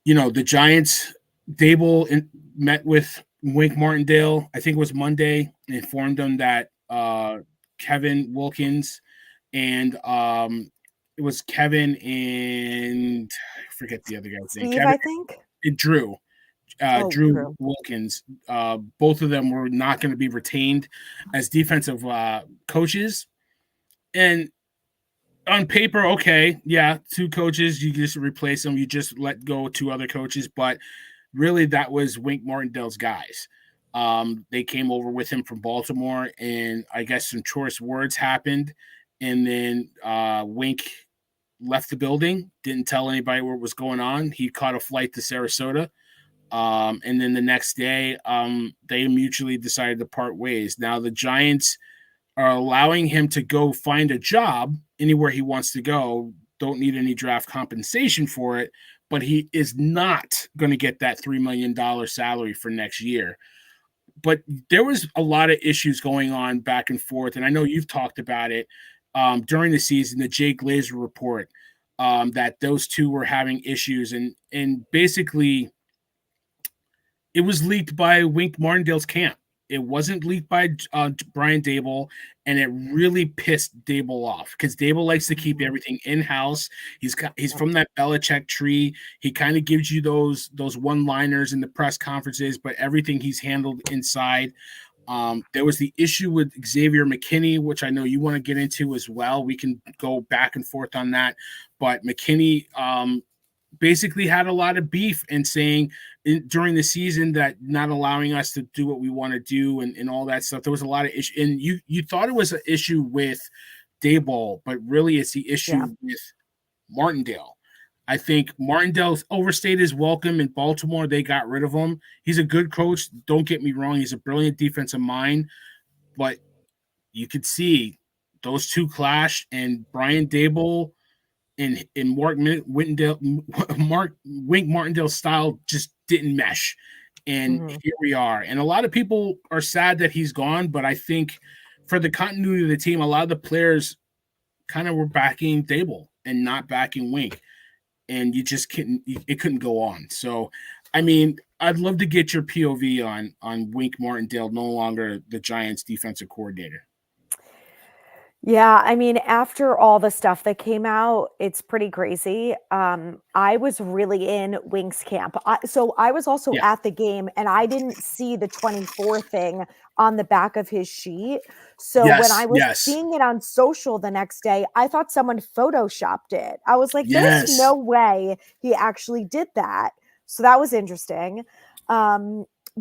The Giants, Dable met with Wink Martindale, I think it was Monday, and informed them that Kevin Wilkins and it was Kevin and I forget the other guy's name. Kevin, I think. Drew Wilkins. Both of them were not going to be retained as defensive coaches. And on paper, okay, yeah, two coaches, you just replace them. You just let go two other coaches, but really, that was Wink Martindale's guys. They came over with him from Baltimore, and I guess some choice words happened. And then Wink left the building, didn't tell anybody what was going on. He caught a flight to Sarasota. And then the next day, they mutually decided to part ways. Now, the Giants are allowing him to go find a job anywhere he wants to go. Don't need any draft compensation for it. But he is not going to get that $3 million salary for next year. But there was a lot of issues going on back and forth, and I know you've talked about it during the season, the Jay Glazer report, that those two were having issues. And basically, it was leaked by Wink Martindale's camp. It wasn't leaked by Brian Dable, and it really pissed Dable off because Dable likes to keep everything in-house. He's from that Belichick tree. He kind of gives you those one-liners in the press conferences, but everything he's handled inside. There was the issue with Xavier McKinney, which I know you want to get into as well. We can go back and forth on that. But McKinney basically had a lot of beef and saying during the season that not allowing us to do what we want to do and all that stuff. There was a lot of issue, and you thought it was an issue with Daboll, but really it's the issue with Martindale. I think Martindale overstayed his welcome in Baltimore. They got rid of him. He's a good coach. Don't get me wrong. He's a brilliant defensive mind, but you could see those two clash, and Brian Daboll and Wink Martindale's style just didn't mesh. And here we are. And a lot of people are sad that he's gone, but I think for the continuity of the team, a lot of the players kind of were backing Daboll and not backing Wink. And you just it couldn't go on. So, I mean, I'd love to get your POV on Wink Martindale, no longer the Giants defensive coordinator. Yeah, I mean, after all the stuff that came out, it's pretty crazy. I was really in Wink's camp. So I was also Yeah. at the game and I didn't see the 24 thing on the back of his sheet. So when I Yes. was Yes. seeing it on social the next day, I thought someone photoshopped it. I was like, there's Yes. no way he actually did that. So that was interesting.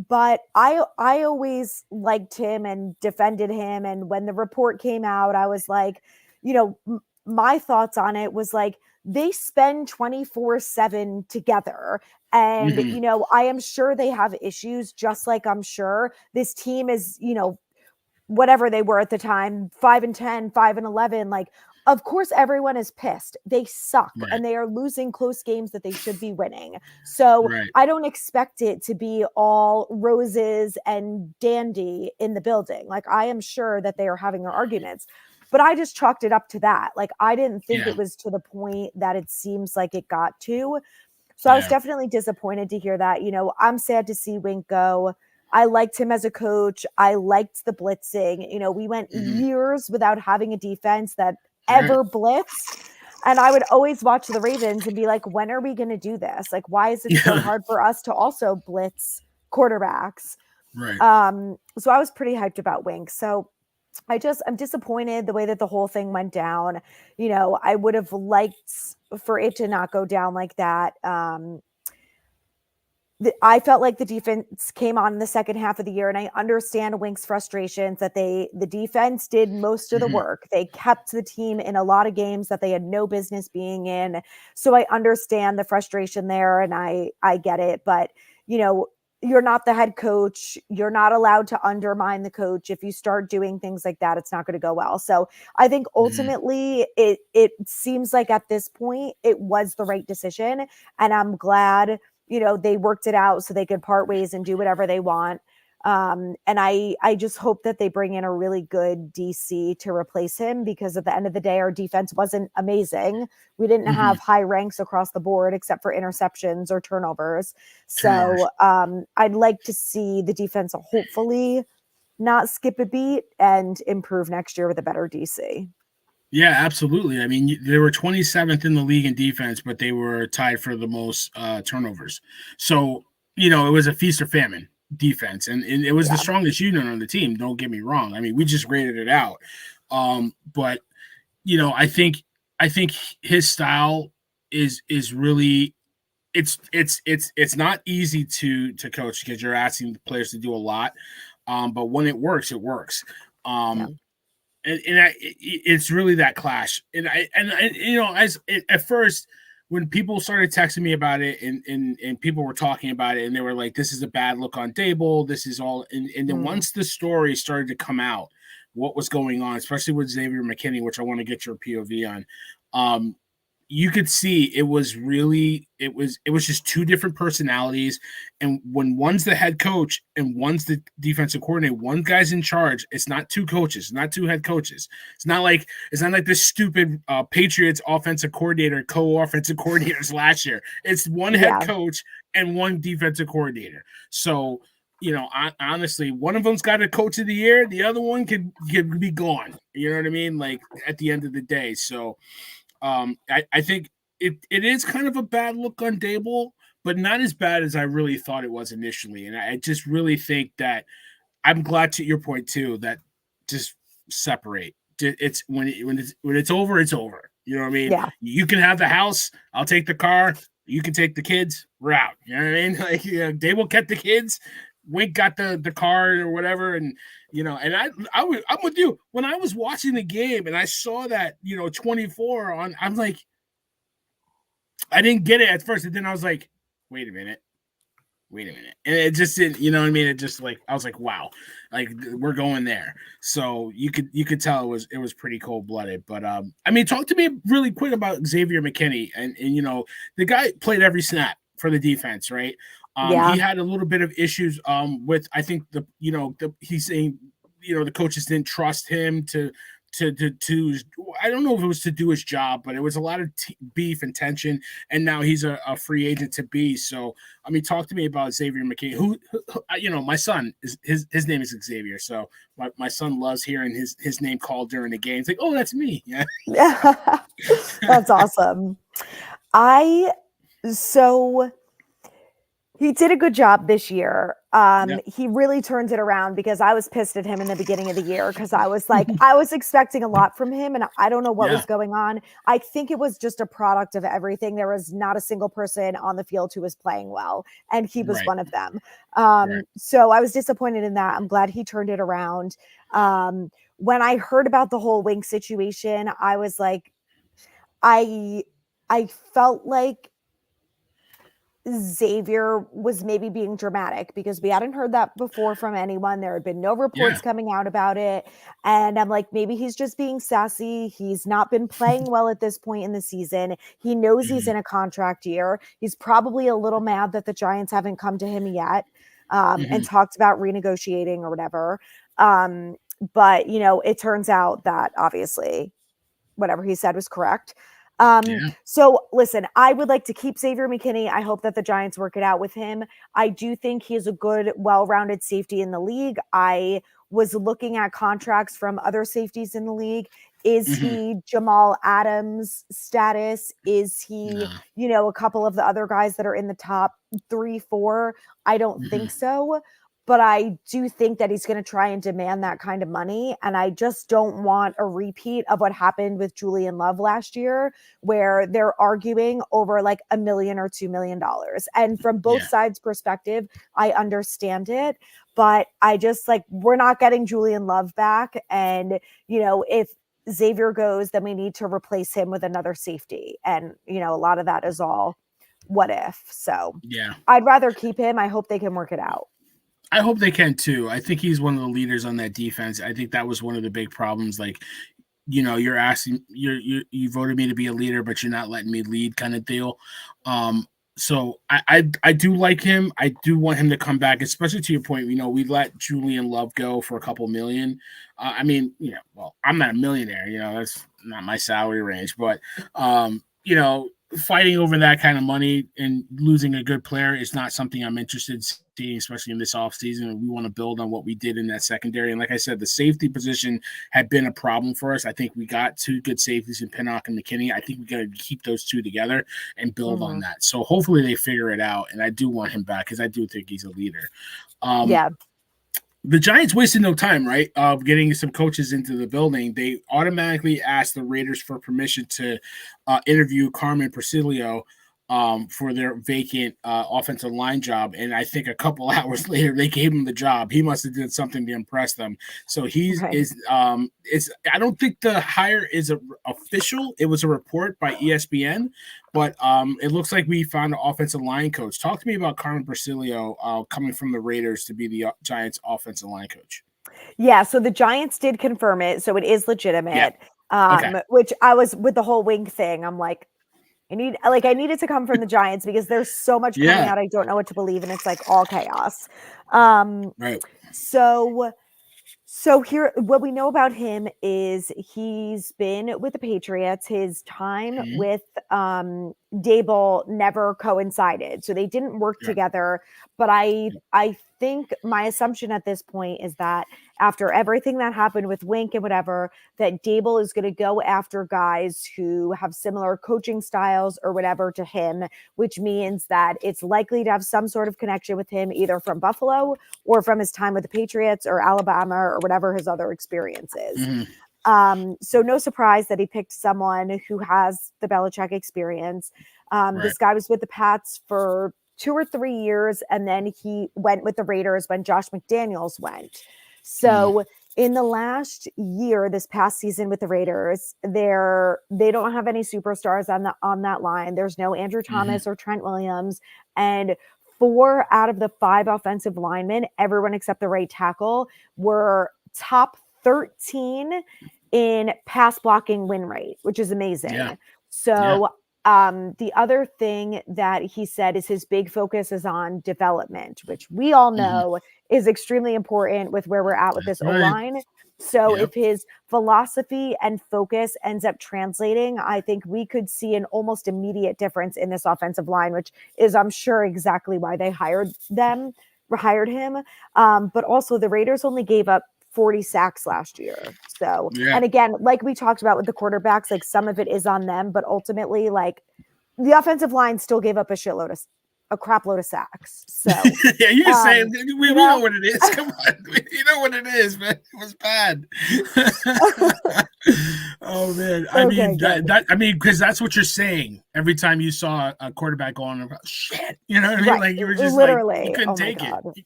But I always liked him and defended him, and when the report came out, I was like, my thoughts on it was like they spend 24/7 together, and Hmm. I am sure they have issues, just like I'm sure this team is, whatever they were at the time, 5-10, 5-11, like of course everyone is pissed. They suck Right. and they are losing close games that they should be winning. So Right. I don't expect it to be all roses and dandy in the building. Like I am sure that they are having their arguments, but I just chalked it up to that. Like I didn't think Yeah. it was to the point that it seems like it got to. So I was Yeah. definitely disappointed to hear that. I'm sad to see Wink go. I liked him as a coach. I liked the blitzing. We went Hmm. years without having a defense that Right. ever blitzed. And I would always watch the Ravens and be like, when are we going to do this? Like, why is it so Yeah. hard for us to also blitz quarterbacks? Right. So I was pretty hyped about Wink. So I'm disappointed the way that the whole thing went down. I would have liked for it to not go down like that. I felt like the defense came on in the second half of the year, and I understand Wink's frustrations that the defense did most of the Hmm. work. They kept the team in a lot of games that they had no business being in. So I understand the frustration there, and I get it. But you know, you're not the head coach. You're not allowed to undermine the coach. If you start doing things like that, it's not going to go well. So I think Hmm. ultimately, it seems like at this point it was the right decision, and I'm glad they worked it out so they could part ways and do whatever they want. And I just hope that they bring in a really good DC to replace him, because at the end of the day, our defense wasn't amazing. We didn't Hmm. have high ranks across the board except for interceptions or turnovers. Turnovers. So I'd like to see the defense hopefully not skip a beat and improve next year with a better DC. Yeah, absolutely. I mean, they were 27th in the league in defense, but they were tied for the most turnovers. So, it was a feast or famine defense, and it was the Yeah. strongest unit on the team. Don't get me wrong. I mean, we just graded it out. But I think his style is really it's not easy to coach because you're asking the players to do a lot. But when it works, it works. Yeah. Um, it's really that clash. At first when people started texting me about it and people were talking about it and they were like, this is a bad look on Dable, this is all, and then Mm. once the story started to come out, what was going on, especially with Xavier McKinney, which I want to get your POV on. You could see it was just two different personalities, and when one's the head coach and one's the defensive coordinator, one guy's in charge. It's not two coaches, not two head coaches. It's not like this stupid Patriots offensive coordinator, co-offensive coordinators last year. It's one head Yeah. coach and one defensive coordinator. So honestly, one of them's got a coach of the year, the other one could be gone. You know what I mean? Like at the end of the day. So I think it is kind of a bad look on Dable, but not as bad as I really thought it was initially. And I just really think that I'm glad, to your point too, that just separate. It's when it's over, it's over. You know what I mean? Yeah. You can have the house. I'll take the car. You can take the kids. We're out. You know what I mean? Like, Dable kept the kids. Wink got the car or whatever, and and I'm with you. When I was watching the game and I saw that 24 on, I'm like, I didn't get it at first, and then I was like, wait a minute, and it just didn't. You know what I mean? It just like I was like, wow, like we're going there. So you could tell it was pretty cold blooded. But I mean, talk to me really quick about Xavier McKinney, and the guy played every snap for the defense, right? He Yeah. had a little bit of issues with, I think, he's saying the coaches didn't trust him I don't know if it was to do his job, but it was a lot of beef and tension, and now he's a free agent to be. So, I mean, talk to me about Xavier McKinney, who my son is his name is Xavier, so my son loves hearing his name called during the game. It's like, oh, that's me. Yeah. That's awesome. He did a good job this year. He really turned it around because I was pissed at him in the beginning of the year because I was like, I was expecting a lot from him and I don't know what was going on. I think it was just a product of everything. There was not a single person on the field who was playing well, and he was one of them. So I was disappointed in that. I'm glad he turned it around. When I heard about the whole Wink situation, I was like, I felt like Xavier was maybe being dramatic because we hadn't heard that before from anyone. There had been no reports coming out about it. And I'm like, maybe he's just being sassy. He's not been playing well at this point in the season. He knows he's in a contract year. He's probably a little mad that the Giants haven't come to him yet and talked about renegotiating or whatever. But, it turns out that obviously whatever he said was correct. So listen, I would like to keep Xavier McKinney. I hope that the Giants work it out with him. I do think he is a good, well-rounded safety in the league. I was looking at contracts from other safeties in the league. Is he Jamal Adams status? Is he, a couple of the other guys that are in the top 3, 4? I don't think so. But I do think that he's going to try and demand that kind of money. And I just don't want a repeat of what happened with Julian Love last year, where they're arguing over like $1 million or $2 million. And from both sides' perspective, I understand it. But I just we're not getting Julian Love back. And, if Xavier goes, then we need to replace him with another safety. And, a lot of that is all what if. So I'd rather keep him. I hope they can work it out. I hope they can too. I think he's one of the leaders on that defense. I think that was one of the big problems. You're asking, you voted me to be a leader, but you're not letting me lead, kind of deal. So I do like him. I do want him to come back, especially to your point. We let Julian Love go for a couple million. I'm not a millionaire. That's not my salary range, but fighting over that kind of money and losing a good player is not something I'm interested in seeing, especially in this offseason. We want to build on what we did in that secondary. And like I said, the safety position had been a problem for us. I think we got 2 good safeties in Pinnock and McKinney. I think we got to keep those 2 together and build on that. So hopefully they figure it out. And I do want him back because I do think he's a leader. The Giants wasted no time, right? Getting some coaches into the building. They automatically asked the Raiders for permission to interview Carmen Presidio for their vacant offensive line job. And I think a couple hours later, they gave him the job. He must have did something to impress them. So I don't think the hire is official. It was a report by ESPN, but it looks like we found an offensive line coach. Talk to me about Carmen Presidio coming from the Raiders to be the Giants offensive line coach. Yeah, so the Giants did confirm it, so it is legitimate. Which I was with the whole Wink thing. I'm like, I need it to come from the Giants because there's so much coming out. I don't know what to believe, and it's all chaos. Right. So here, what we know about him is he's been with the Patriots. His time with Dable never coincided, so they didn't work together. But I think my assumption at this point is that after everything that happened with Wink and whatever, that Dable is going to go after guys who have similar coaching styles or whatever to him, which means that it's likely to have some sort of connection with him, either from Buffalo or from his time with the Patriots or Alabama or whatever his other experience is. So no surprise that he picked someone who has the Belichick experience. This guy was with the Pats for 2 or 3 years, and then he went with the Raiders when Josh McDaniels went. So in the last year, this past season with the Raiders, they don't have any superstars on that line. There's no Andrew Thomas or Trent Williams, and 4 out of the 5 offensive linemen, everyone except the right tackle, were top 13 in pass blocking win rate, which is amazing. So The other thing that he said is his big focus is on development, which we all know is extremely important with where we're at with this O-line. So if his philosophy and focus ends up translating, I think we could see an almost immediate difference in this offensive line, which is, I'm sure, exactly why they hired him. But also the Raiders only gave up 40 sacks last year. So, and again, like we talked about with the quarterbacks, like some of it is on them, but ultimately, like the offensive line still gave up a crap load of sacks. So yeah, you can say we know what it is. Come on, you know what it is, man. It was bad. Oh man, I mean because that's what you're saying every time you saw a quarterback going, shit. You know what I mean? Like you were just literally, like, you couldn't take it. You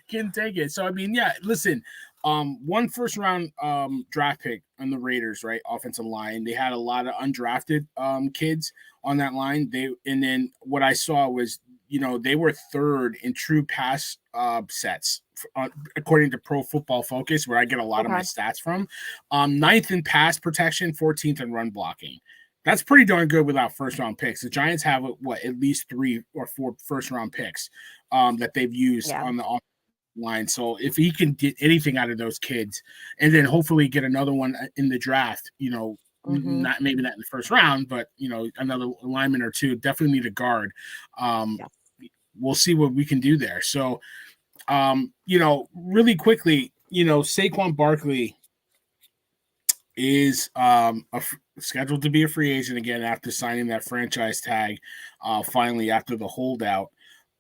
couldn't take it. So I mean, yeah. Listen, one first round draft pick on the Raiders, right? Offensive line. They had a lot of undrafted kids on that line. And then what I saw was, they were third in true pass sets, according to Pro Football Focus, where I get a lot of my stats from. Ninth in pass protection, 14th in run blocking. That's pretty darn good without first-round picks. The Giants have, at least 3 or 4 first-round picks that they've used on the offensive line. So if he can get anything out of those kids and then hopefully get another one in the draft, not maybe not in the first round, but, another lineman or two, definitely need a guard. We'll see what we can do there. So, really quickly, Saquon Barkley is scheduled to be a free agent again after signing that franchise tag, finally after the holdout.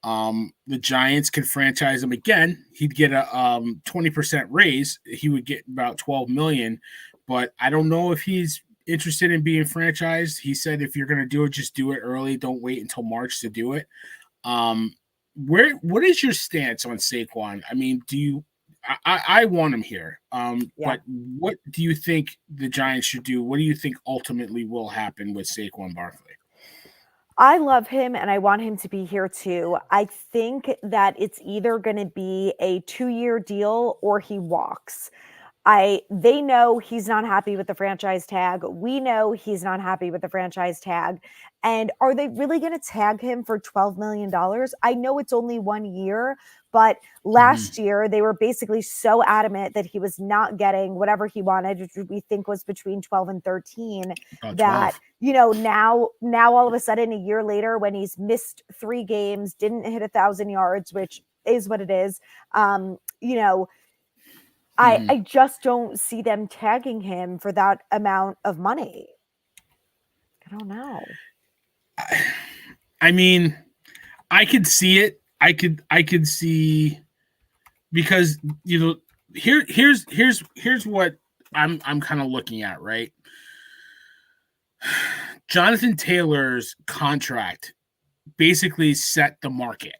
The Giants could franchise him again. He'd get a 20% raise. He would get about $12 million, but I don't know if he's interested in being franchised. He said, if you're going to do it, just do it early. Don't wait until March to do it. What is your stance on Saquon? I mean, I want him here. But what do you think the Giants should do? What do you think ultimately will happen with Saquon Barkley? I love him and I want him to be here too. I think that it's either going to be a 2-year deal or he walks. They know he's not happy with the franchise tag. We know he's not happy with the franchise tag. And are they really going to tag him for $12 million? I know it's only 1 year, but last year they were basically so adamant that he was not getting whatever he wanted, which we think was between 12 and 13, that, now all of a sudden, a year later, when he's missed 3 games, didn't hit 1,000 yards, which is what it is, I just don't see them tagging him for that amount of money. I don't know. I mean, I could see it. I could see, because here's what I'm kind of looking at, right? Jonathan Taylor's contract basically set the market.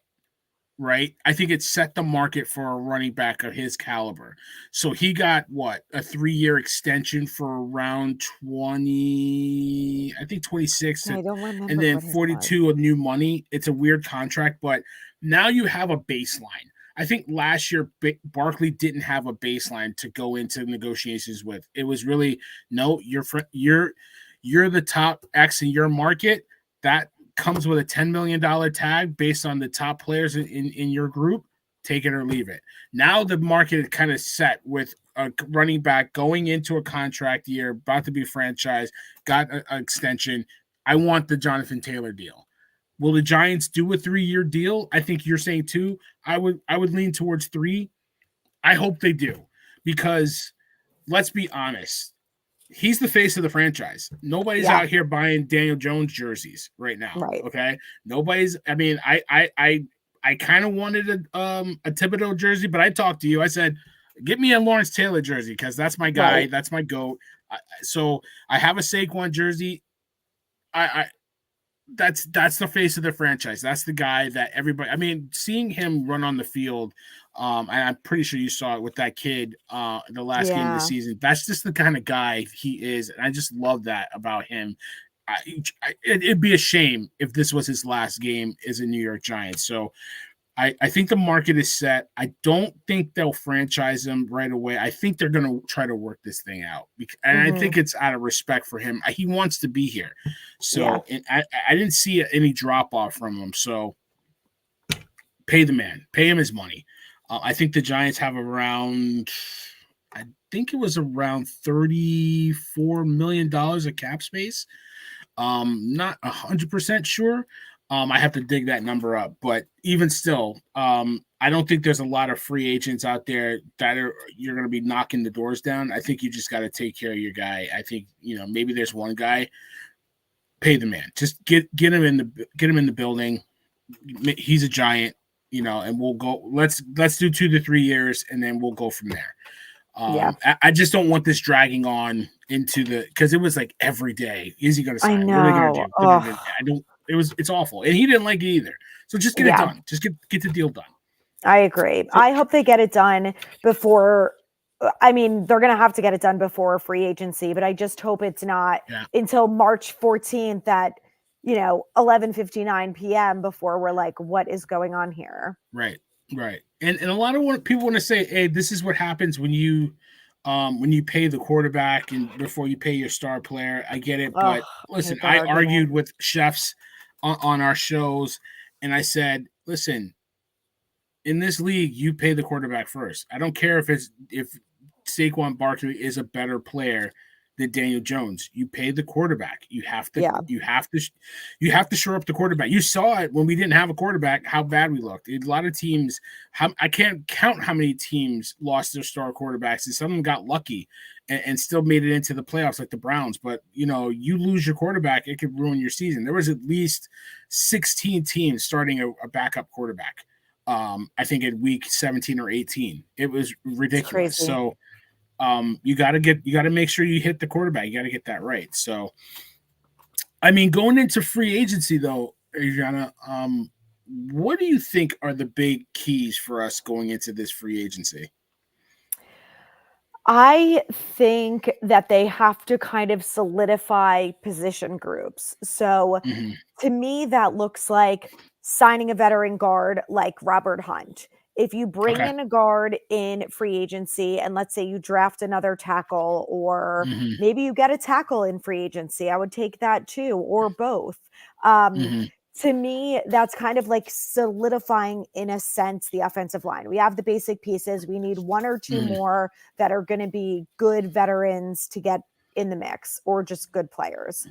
Right? I think it set the market for a running back of his caliber. So he got a 3-year extension for around 20, I think 26, and then 42 of new money. It's a weird contract, but now you have a baseline. I think last year Barkley didn't have a baseline to go into negotiations with. It was really, no, you're the top X in your market. That comes with a $10 million tag based on the top players in your group. Take it or leave it. Now the market is kind of set with a running back going into a contract year, about to be franchised, got an extension. I want the Jonathan Taylor deal. Will the Giants do a 3-year deal? I think you're saying 2. I would lean towards 3. I hope they do, because let's be honest. He's the face of the franchise. Nobody's out here buying Daniel Jones jerseys right now. Right. Okay. Nobody's. I mean, I kind of wanted a Thibodeau jersey, but I talked to you. I said, get me a Lawrence Taylor jersey, because that's my guy. Right. That's my GOAT. So I have a Saquon jersey. That's the face of the franchise. That's the guy that everybody. I mean, seeing him run on the field. And I'm pretty sure you saw it with that kid the last game of the season. That's just the kind of guy he is. And I just love that about him. It'd be a shame if this was his last game as a New York Giant. So I think the market is set. I don't think they'll franchise him right away. I think they're going to try to work this thing out. And I think it's out of respect for him. He wants to be here. So and I didn't see any drop-off from him. So pay the man. Pay him his money. I think the Giants have around – I think it was around $34 million of cap space. Not 100% sure. I have to dig that number up, but even still, I don't think there's a lot of free agents out there that you're going to be knocking the doors down. I think you just got to take care of your guy. I think maybe there's one guy. Pay the man. Just get him in the building. He's a Giant, and we'll go. Let's do 2 to 3 years, and then we'll go from there. I just don't want this dragging on into because it was like every day. Is he going to sign? I know. What are they going to do? I don't. It's awful, and he didn't like it either. So just get it done. Just get the deal done. I agree. I hope they get it done before. I mean, they're going to have to get it done before free agency, but I just hope it's not until March 14th at 11:59 p.m. before we're like, what is going on here? Right. And a lot of people want to say, hey, this is what happens when you pay the quarterback and before you pay your star player. I get it, but listen, I argued with chefs on our shows, and I said, listen, in this league, you pay the quarterback first. I don't care if Saquon Barkley is a better player than Daniel Jones. You pay the quarterback. You have to shore up the quarterback. You saw it when we didn't have a quarterback, how bad we looked. A lot of teams, I can't count how many teams lost their star quarterbacks, and some of them got lucky and still made it into the playoffs like the Browns. But, you lose your quarterback, it could ruin your season. There was at least 16 teams starting a backup quarterback. I think at week 17 or 18. It was ridiculous. So you got to make sure you hit the quarterback. You got to get that right. So, I mean, going into free agency though, Adrianna, what do you think are the big keys for us going into this free agency? I think that they have to kind of solidify position groups. So to me, that looks like signing a veteran guard like Robert Hunt. If you bring in a guard in free agency, and let's say you draft another tackle, or maybe you get a tackle in free agency, I would take that too, or both. To me, that's kind of like solidifying, in a sense, the offensive line. We have the basic pieces. We need 1 or 2 more that are going to be good veterans to get in the mix, or just good players.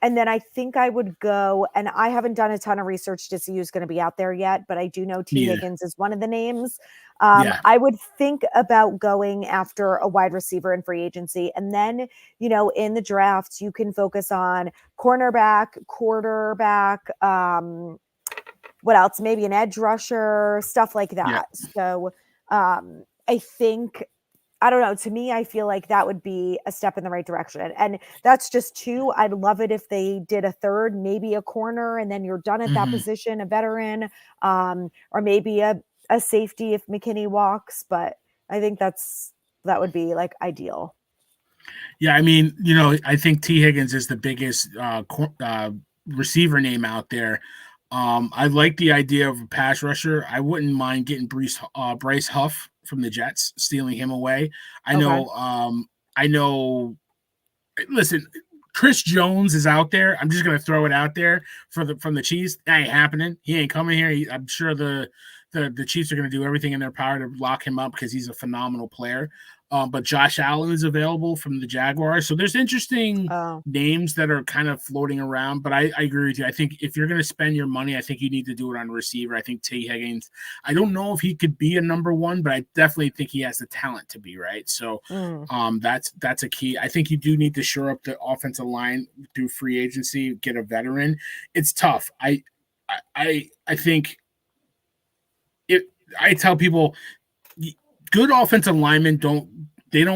And then I think I would go, and I haven't done a ton of research to see who's going to be out there yet, but I do know T. Higgins is one of the names. I would think about going after a wide receiver in free agency. And then, in the drafts, you can focus on cornerback, quarterback, what else? Maybe an edge rusher, stuff like that. So I think, I don't know. To me, I feel like that would be a step in the right direction. And that's just 2. I'd love it if they did a third, maybe a corner, and then you're done at that position, a veteran, or maybe a safety if McKinney walks. But I think that would be like ideal. Yeah, I mean, I think T. Higgins is the biggest receiver name out there. I like the idea of a pass rusher. I wouldn't mind getting Bryce Huff from the Jets, stealing him away. I know. Listen, Chris Jones is out there. I'm just gonna throw it out there from the Chiefs. That ain't happening. He ain't coming here. I'm sure the Chiefs are gonna do everything in their power to lock him up because he's a phenomenal player. But Josh Allen is available from the Jaguars. So there's interesting names that are kind of floating around. But I agree with you. I think if you're going to spend your money, I think you need to do it on a receiver. I think T. Higgins, I don't know if he could be a number 1, but I definitely think he has the talent to be, right? So that's a key. I think you do need to shore up the offensive line through free agency, get a veteran. It's tough. I think I tell people – good offensive linemen don't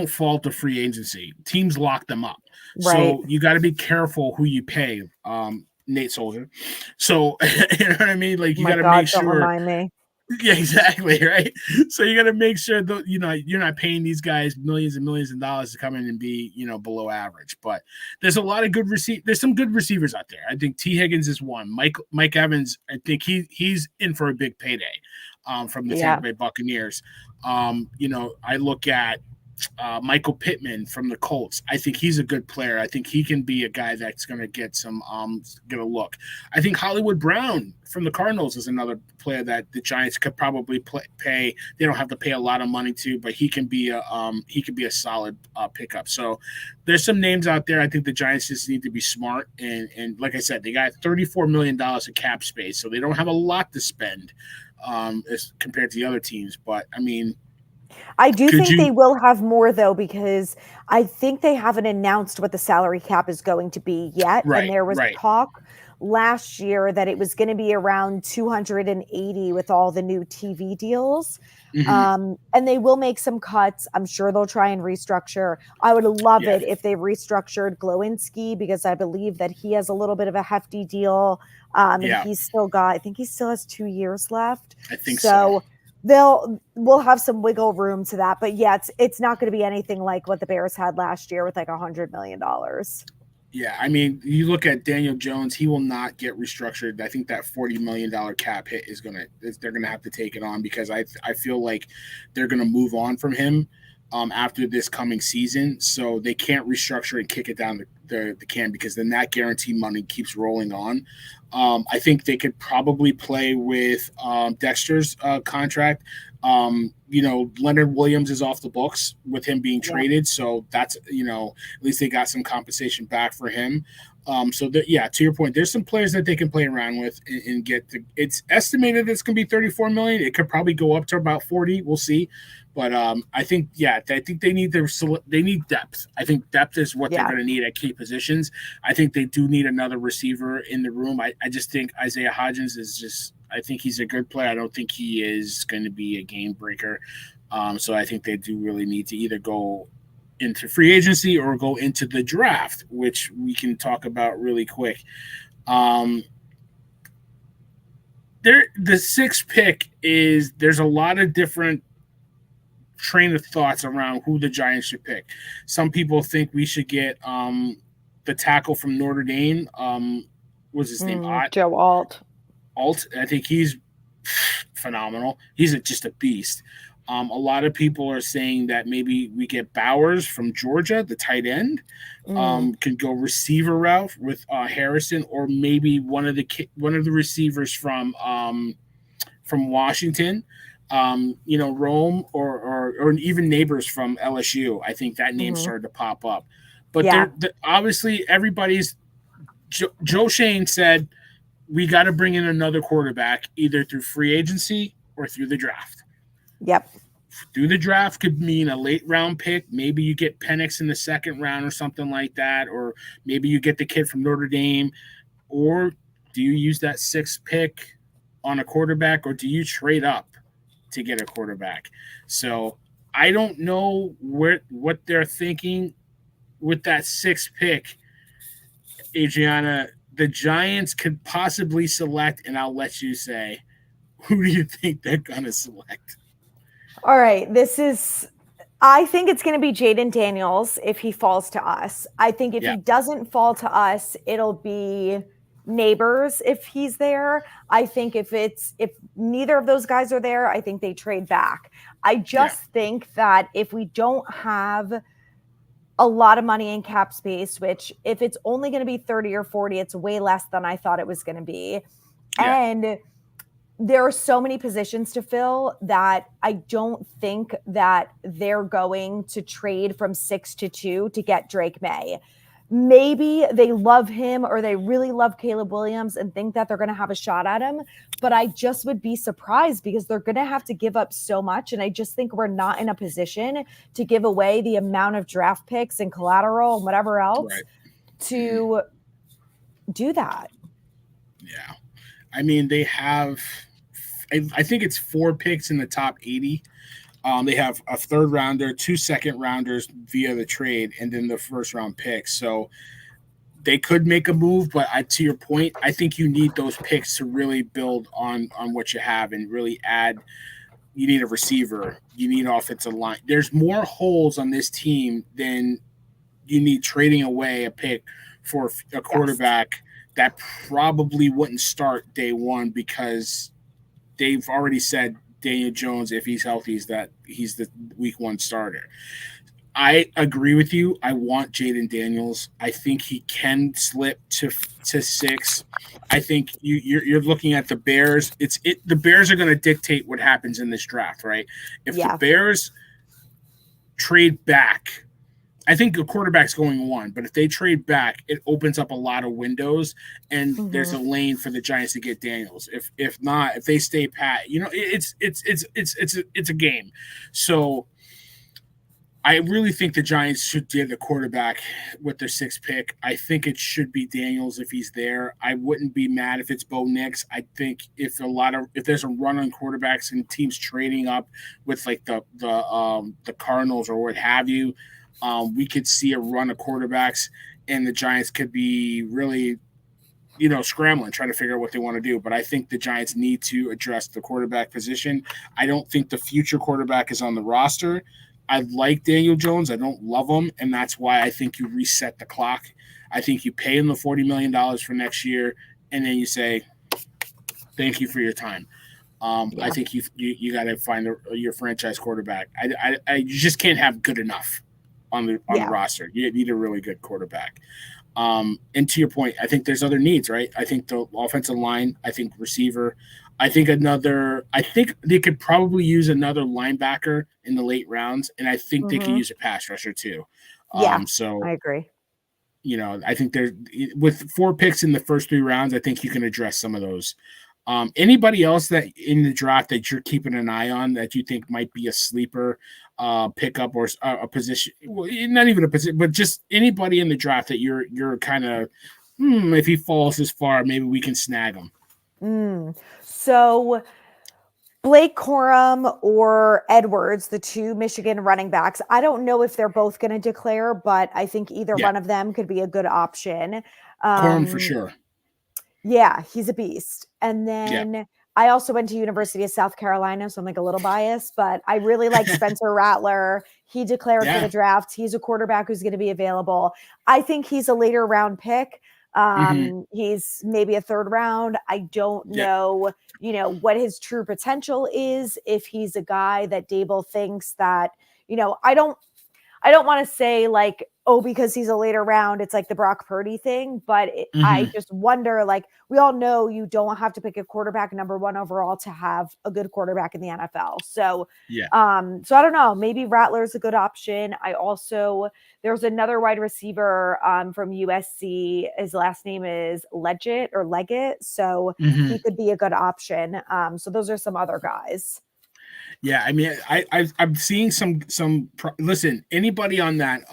fall to free agency. Teams lock them up. Right. So you got to be careful who you pay, Nate Soldier. So you know what I mean? Like you got to make sure. Don't remind me. Yeah, exactly, right? So you got to make sure that you're not paying these guys millions and millions of dollars to come in and be below average. But there's a lot of there's some good receivers out there. I think T. Higgins is one. Mike Evans, I think he's in for a big payday from the Tampa Bay Buccaneers. I look at Michael Pittman from the Colts. I think he's a good player. I think he can be a guy that's going to get get a look. I think Hollywood Brown from the Cardinals is another player that the Giants could probably pay. They don't have to pay a lot of money to, but he can be a solid pickup. So there's some names out there. I think the Giants just need to be smart. And like I said, they got $34 million of cap space, so they don't have a lot to spend as compared to the other teams. But I mean, I do think they will have more, though, because I think they haven't announced what the salary cap is going to be yet. Right, and there was talk last year that it was going to be around 280 with all the new TV deals. Mm-hmm. And they will make some cuts. I'm sure they'll try and restructure. I would love it if they restructured Glowinski, because I believe that he has a little bit of a hefty deal. And he's still I think he still has 2 years left. I think so. We'll have some wiggle room to that, but it's not going to be anything like what the Bears had last year with like $100 million. Yeah, I mean, you look at Daniel Jones; he will not get restructured. I think that $40 million cap hit they're gonna have to take it on, because I feel like they're gonna move on from him after this coming season, so they can't restructure and kick it down the can, because then that guarantee money keeps rolling on. I think they could probably play with Dexter's contract. Leonard Williams is off the books with him being traded, so that's at least they got some compensation back for him. To your point, there's some players that they can play around with and get to. It's estimated it's going to be $34 million. It could probably go up to about 40. We'll see. But I think they need depth. I think depth is what they're going to need at key positions. I think they do need another receiver in the room. I just think Isaiah Hodgins I think he's a good player. I don't think he is going to be a game breaker. So I think they do really need to either go into free agency or go into the draft, which we can talk about really quick. The 6th pick there's a lot of different train of thoughts around who the Giants should pick. Some people think we should get the tackle from Notre Dame. What's his name? Joe Alt. I think he's phenomenal. He's just a beast. A lot of people are saying that maybe we get Bowers from Georgia, the tight end, can go receiver route with Harrison, or maybe one of the receivers from Washington, Rome, or even Neighbors from LSU. I think that name started to pop up. But obviously everybody's Joe Shane said we got to bring in another quarterback either through free agency or through the draft. Yep. Through the draft could mean a late round pick. Maybe you get Penix in the 2nd round or something like that, or maybe you get the kid from Notre Dame. Or do you use that 6th pick on a quarterback, or do you trade up to get a quarterback? So I don't know what they're thinking with that 6th pick, Adrianna. The Giants could possibly select, and I'll let you say, who do you think they're going to select? All right. I think it's going to be Jaden Daniels if he falls to us. I think if he doesn't fall to us, it'll be Neighbors if he's there. I think if neither of those guys are there, I think they trade back. I just think that if we don't have a lot of money in cap space, which if it's only going to be 30 or 40, it's way less than I thought it was going to be. Yeah. And there are so many positions to fill that I don't think that they're going to trade from 6 to 2 to get Drake May. Maybe they love him or they really love Caleb Williams and think that they're going to have a shot at him. But I just would be surprised because they're going to have to give up so much. And I just think we're not in a position to give away the amount of draft picks and collateral and whatever else to do that. Yeah. I mean, they have, I think it's 4 picks in the top 80. They have a 3rd rounder, 2 second rounders via the trade, and then the 1st round pick. So they could make a move, but to your point, I think you need those picks to really build on what you have and really add. You need a receiver. You need offensive line. There's more holes on this team than you need trading away a pick for a quarterback that probably wouldn't start day one because they've already said Daniel Jones, if he's healthy, he's the week one starter. I agree with you. I want Jaden Daniels. I think he can slip to 6. I think you're looking at the Bears. The Bears are going to dictate what happens in this draft, right? If the Bears trade back, I think a quarterback's going 1, but if they trade back, it opens up a lot of windows, and there's a lane for the Giants to get Daniels. If not, if they stay pat, it's a game. So I really think the Giants should get a quarterback with their 6th pick. I think it should be Daniels if he's there. I wouldn't be mad if it's Bo Nix. I think if there's a run on quarterbacks and teams trading up with like the Cardinals or what have you, we could see a run of quarterbacks, and the Giants could be really, scrambling, trying to figure out what they want to do. But I think the Giants need to address the quarterback position. I don't think the future quarterback is on the roster. I like Daniel Jones. I don't love him, and that's why I think you reset the clock. I think you pay him the $40 million for next year, and then you say, thank you for your time. I think you got to find your franchise quarterback. You just can't have good enough on the roster. You need a really good quarterback. And to your point, I think there's other needs, right? I think the offensive line, I think receiver, I think they could probably use another linebacker in the late rounds, and I think they could use a pass rusher too. So I agree. I think with 4 picks in the first 3 rounds, I think you can address some of those. Anybody else that in the draft that you're keeping an eye on that you think might be a sleeper pickup or a position? Well, not even a position, but just anybody in the draft that you're kind of, if he falls this far, maybe we can snag him. So Blake Corum or Edwards, the 2 Michigan running backs, I don't know if they're both going to declare, but I think either one of them could be a good option. Corum for sure. Yeah, he's a beast. And then I also went to University of South Carolina, so I'm like a little biased, but I really like Spencer Rattler. He declared for the draft. He's a quarterback who's going to be available. I think he's a later round pick. He's maybe a 3rd round. I don't know, what his true potential is. If he's a guy that Dable thinks that, I don't want to say like, because he's a later round, it's like the Brock Purdy thing, but I just wonder, like, we all know you don't have to pick a quarterback number 1 overall to have a good quarterback in the NFL. So, so I don't know, maybe Rattler's a good option. There's another wide receiver from USC. His last name is Leggett. So he could be a good option. So those are some other guys. Yeah, I mean, I'm seeing some. Listen, anybody on that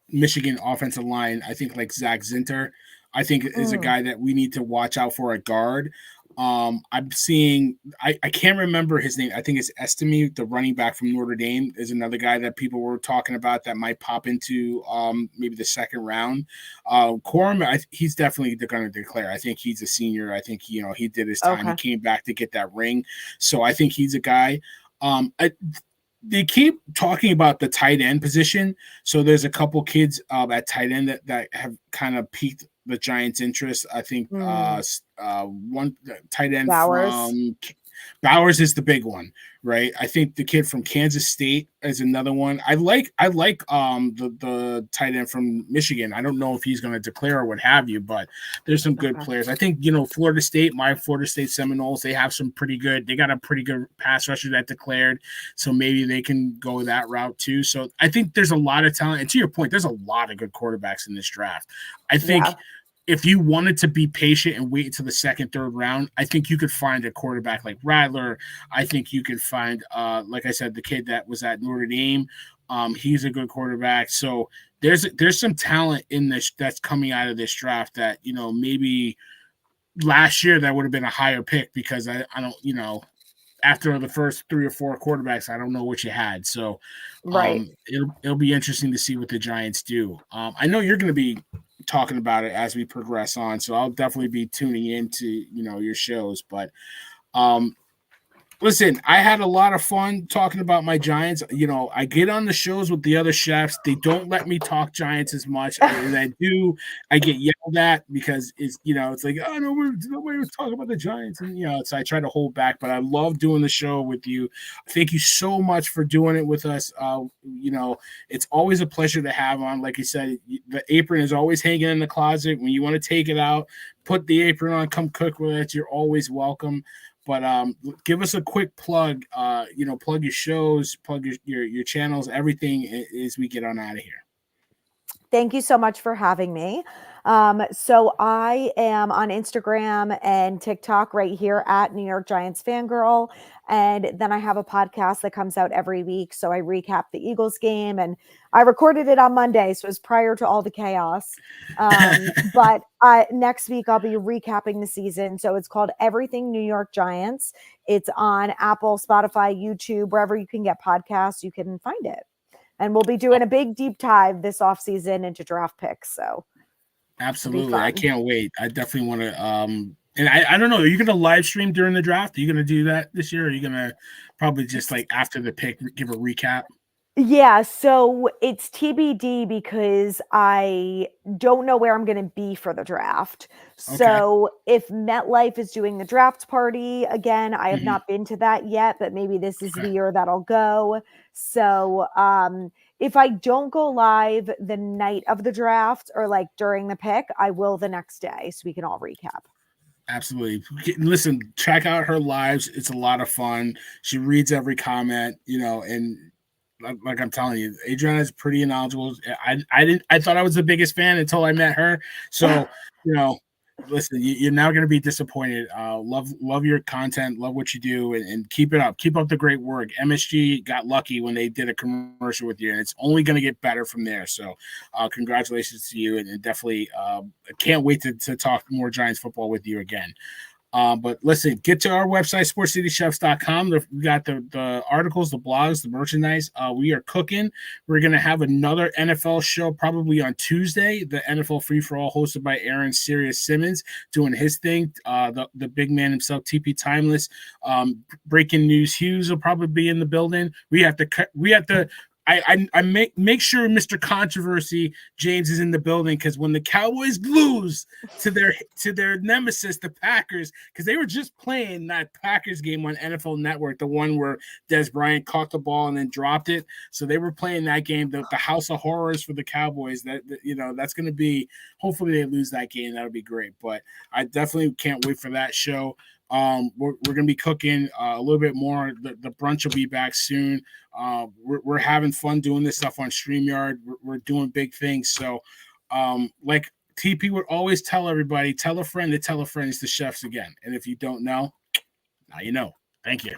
Michigan offensive line, I think like Zach Zinter, I think is a guy that we need to watch out for at guard. I'm seeing. I can't remember his name. I think it's Estime, the running back from Notre Dame, is another guy that people were talking about that might pop into maybe the 2nd round. Corum, he's definitely going to declare. I think he's a senior. I think he did his time. He came back to get that ring, so I think he's a guy. They keep talking about the tight end position. So there's a couple kids at tight end that have kind of piqued the Giants' interest. I think one tight end from Bowers is the big one, right? I think the kid from Kansas State is another one. I like the tight end from Michigan. I don't know if he's going to declare or what have you, but there's some good players. I think Florida State Seminoles, they got a pretty good pass rusher that declared, so maybe they can go that route too. So I think there's a lot of talent, and to your point, there's a lot of good quarterbacks in this draft. I think if you wanted to be patient and wait until the 2nd, 3rd round, I think you could find a quarterback like Rattler. I think you could find, like I said, the kid that was at Notre Dame. He's a good quarterback. So there's some talent in this that's coming out of this draft that, maybe last year that would have been a higher pick because I don't, after the first 3 or 4 quarterbacks, I don't know what you had. So it'll be interesting to see what the Giants do. I know you're going to be talking about it as we progress on. So I'll definitely be tuning into, your shows. But listen, I had a lot of fun talking about my Giants. I get on the shows with the other chefs. They don't let me talk Giants as much as I do. I get yelled at because it's like, oh, no, nobody was talking about the Giants. And, so I try to hold back, but I love doing the show with you. Thank you so much for doing it with us. It's always a pleasure to have on. Like you said, the apron is always hanging in the closet. When you want to take it out, put the apron on, come cook with it. You're always welcome. But give us a quick plug, plug your shows, plug your channels, everything as we get on out of here. Thank you so much for having me. So I am on Instagram and TikTok right here at NewYorkGiantsFanGirl. And then I have a podcast that comes out every week. So I recap the Eagles game, and I recorded it on Monday. So it was prior to all the chaos. But next week I'll be recapping the season. So it's called Everything New York Giants. It's on Apple, Spotify, YouTube, wherever you can get podcasts, you can find it. And we'll be doing a big deep dive this offseason into draft picks. So absolutely. I can't wait. I definitely want to and I don't know, are you gonna live stream during the draft? Are you gonna do that this year? Or are you gonna probably just like after the pick give a recap? Yeah, so it's TBD because I don't know where I'm going to be for the draft. So if MetLife is doing the draft party again, I have not been to that yet, but maybe this is the year that I'll go. So if I don't go live the night of the draft or like during the pick, I will the next day so we can all recap. Absolutely. Listen, check out her lives. It's a lot of fun. She reads every comment, and like I'm telling you, Adrianna is pretty knowledgeable. I thought I was the biggest fan until I met her. So, listen, you're now going to be disappointed. Love your content, love what you do, and keep it up. Keep up the great work. MSG got lucky when they did a commercial with you, and it's only going to get better from there. So, congratulations to you, and definitely can't wait to talk more Giants football with you again. But listen, get to our website, sportscitychefs.com. We got the articles, the blogs, the merchandise. We are cooking. We're going to have another NFL show probably on Tuesday, the NFL Free For All hosted by Aaron Sirius Simmons doing his thing. The big man himself, TP Timeless. Breaking News Hughes will probably be in the building. We have to I make sure Mr. Controversy James is in the building, because when the Cowboys lose to their nemesis, the Packers, because they were just playing that Packers game on NFL Network, the one where Des Bryant caught the ball and then dropped it. So they were playing that game, the House of Horrors for the Cowboys. That's going to be, hopefully they lose that game. That'll be great. But I definitely can't wait for that show. We're going to be cooking a little bit more. The brunch will be back soon. We're having fun doing this stuff on StreamYard. We're doing big things. So, like TP would always tell everybody, tell a friend to tell a friend. It's the chefs again. And if you don't know, now you know. Thank you.